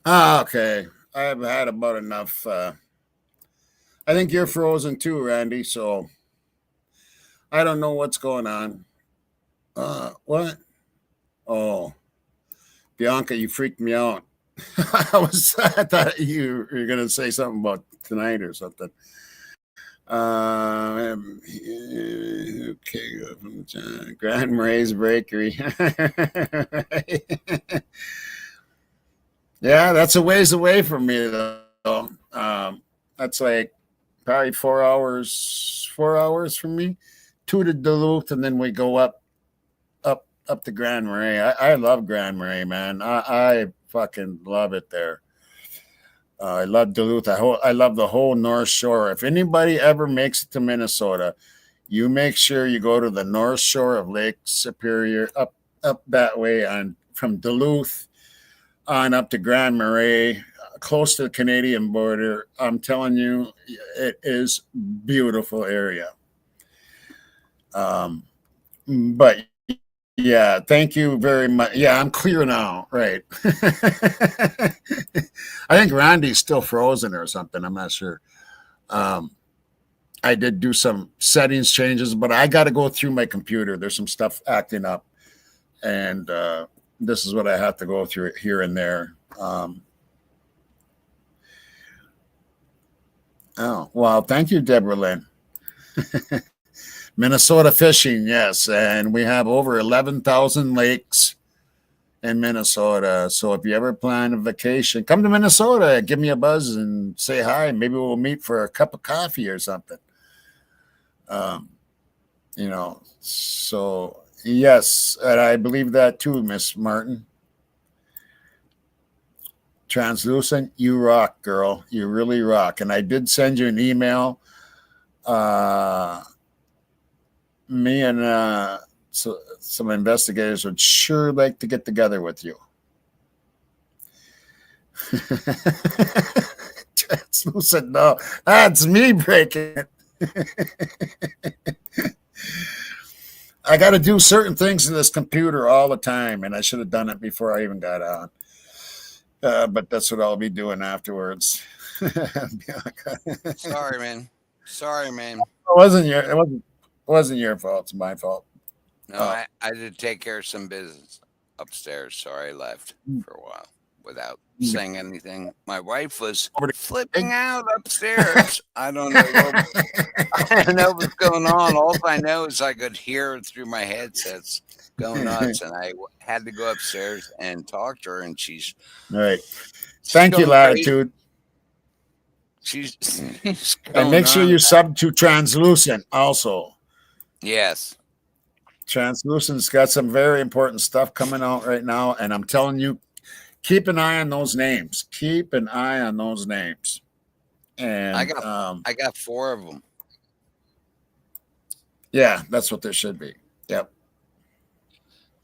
Okay. I've had about enough. I think you're frozen too, Randy. So I don't know what's going on. What? Oh, Bianca, you freaked me out. I thought you were gonna say something about tonight or something. Okay, from Grand Marais Bakery. Yeah, that's a ways away from me though. That's like probably 4 hours from me, 2 to Duluth, and then we go up to Grand Marais. I love Grand Marais, man. I fucking love it there. I love Duluth. I love the whole North Shore. If anybody ever makes it to Minnesota, you make sure you go to the North Shore of Lake Superior, up that way on from Duluth on up to Grand Marais, close to the Canadian border. I'm telling you, it is beautiful area. But yeah, thank you very much. Yeah, I'm clear now. Right. I think Randy's still frozen or something. I'm not sure. I did do some settings changes, but I got to go through my computer. There's some stuff acting up, and this is what I have to go through here and there. Oh, well, thank you, Deborah Lynn. Minnesota fishing, yes. And we have over 11,000 lakes in Minnesota. So if you ever plan a vacation, come to Minnesota, give me a buzz and say hi. Maybe we'll meet for a cup of coffee or something. So yes, and I believe that too, Miss Martin. Translucent, you rock, girl. You really rock. And I did send you an email. Me and some investigators would sure like to get together with you. Translucent, no, that's me breaking it. I got to do certain things to this computer all the time, and I should have done it before I even got on. But that's what I'll be doing afterwards. Sorry, man. It wasn't your fault. It's my fault. No, I did take care of some business upstairs, so I left for a while without saying anything. My wife was flipping out upstairs. I don't know what's going on. All I know is I could hear it through my headsets going nuts, and I had to go upstairs and talk to her, and she's all right. Thank you, Latitude. She's and make sure you sub to Translucent also. Yes. Translucent's got some very important stuff coming out right now, and I'm telling you, keep an eye on those names. Keep an eye on those names. And I got 4 of them. Yeah, that's what there should be. Yep.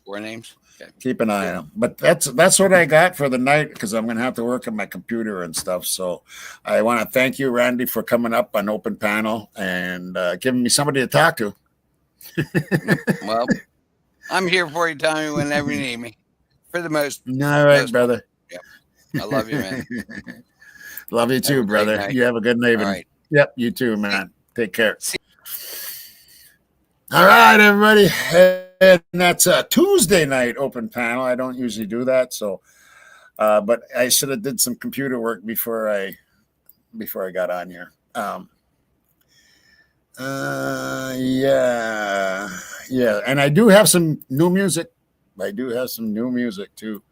4 names. Okay. Keep an eye on them. But that's what I got for the night, because I'm going to have to work on my computer and stuff. So I want to thank you, Randy, for coming up on Open Panel and giving me somebody to talk to. Well, I'm here for you, Tommy, whenever you need me. For the most. All right, brother. Yep. I love you, man. Love you too, brother. Night. You have a good night. Right. Yep, you too, man. Take care. All right, everybody. And that's a Tuesday night Open Panel. I don't usually do that, so but I should have did some computer work before I got on here. Yeah, and I do have some new music. Too.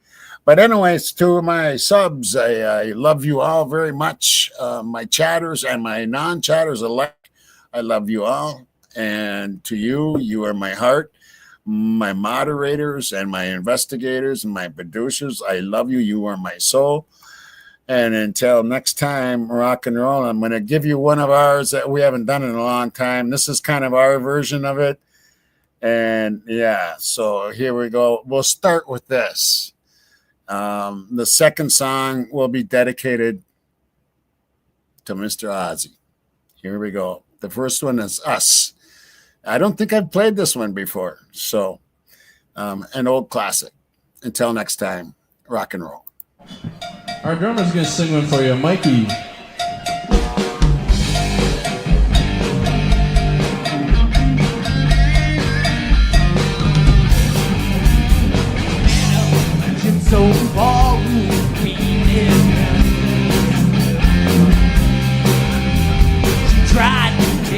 But anyways, to my subs, I love you all very much. My chatters and my non-chatters alike, I love you all. And to you, you are my heart. My moderators and my investigators and my producers, I love you. You are my soul. And until next time, rock and roll. I'm going to give you one of ours that we haven't done in a long time. This is kind of our version of it. And yeah, so here we go. We'll start with this. The second song will be dedicated to Mr. Ozzy. Here we go. The first one is Us. I don't think I've played this one before. So an old classic. Until next time, rock and roll. Our drummer's going to sing one for you, Mikey. So far she tried to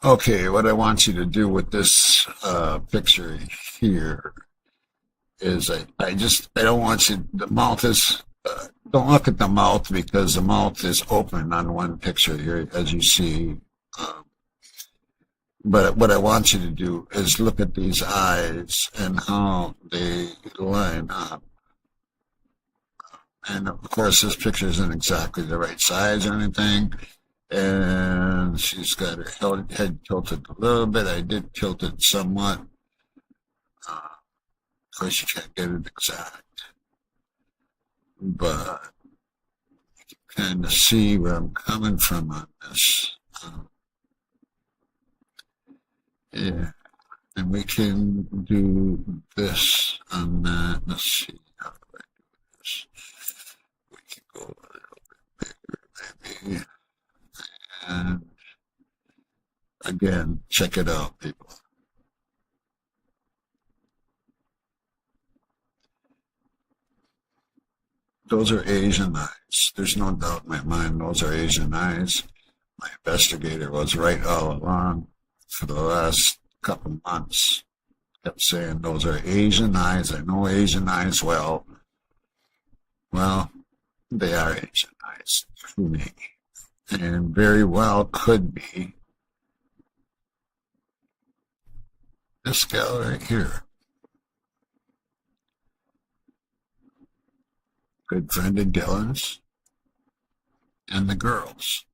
Okay, what I want you to do with this picture here is I don't want you, the mouth is, don't look at the mouth because the mouth is open on one picture here, as you see. But what I want you to do is look at these eyes and how they line up. And of course, this picture isn't exactly the right size or anything. And she's got her head tilted a little bit. I did tilt it somewhat. Of course, you can't get it exact. But you can kind of see where I'm coming from on this. Yeah. And we can do this on that. Let's see how do I do this. We can go a little bit bigger, maybe. And again, check it out, people. Those are Asian eyes. There's no doubt in my mind those are Asian eyes. My investigator was right all along for the last couple months. Kept saying those are Asian eyes. I know Asian eyes well. Well, they are Asian eyes to me. And very well could be this gal right here. Good friend of Dylan's and the girls.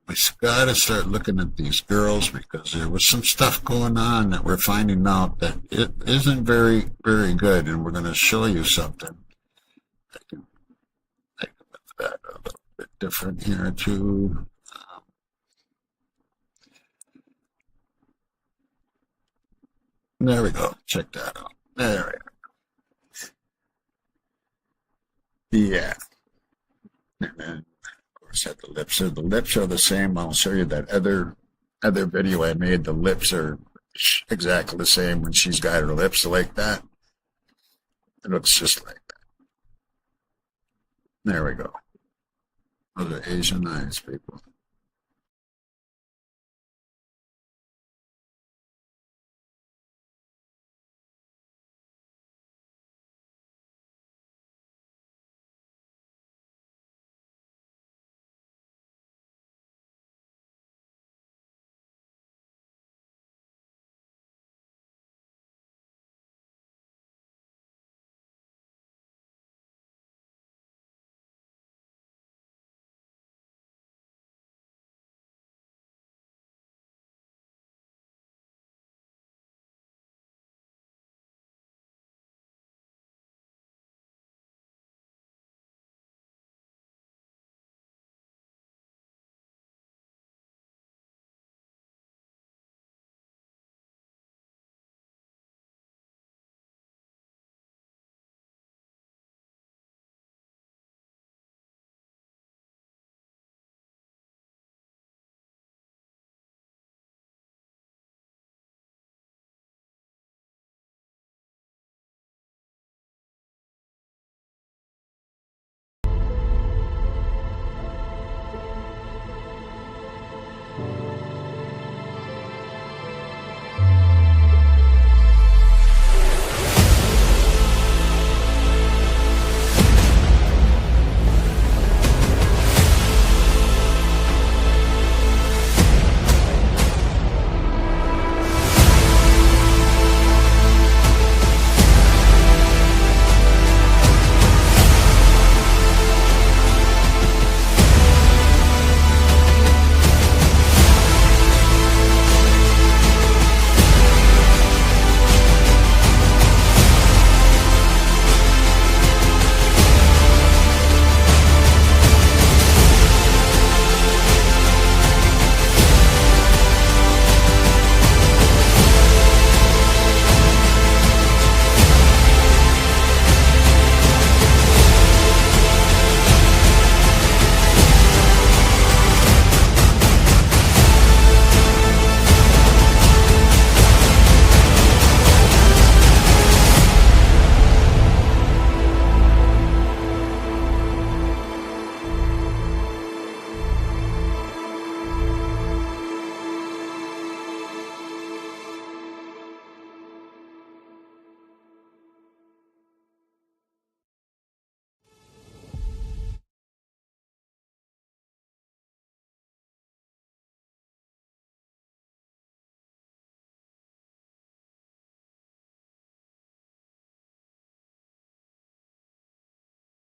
We got to start looking at these girls because there was some stuff going on that we're finding out that it isn't very, very good, and we're going to show you something. I can make that a little bit different here too. There we go. Check that out. There we go. Yeah. And then, of course, at the lips are the same. I'll show you that other video I made. The lips are exactly the same when she's got her lips like that. It looks just like that. There we go. Those are Asian eyes, people.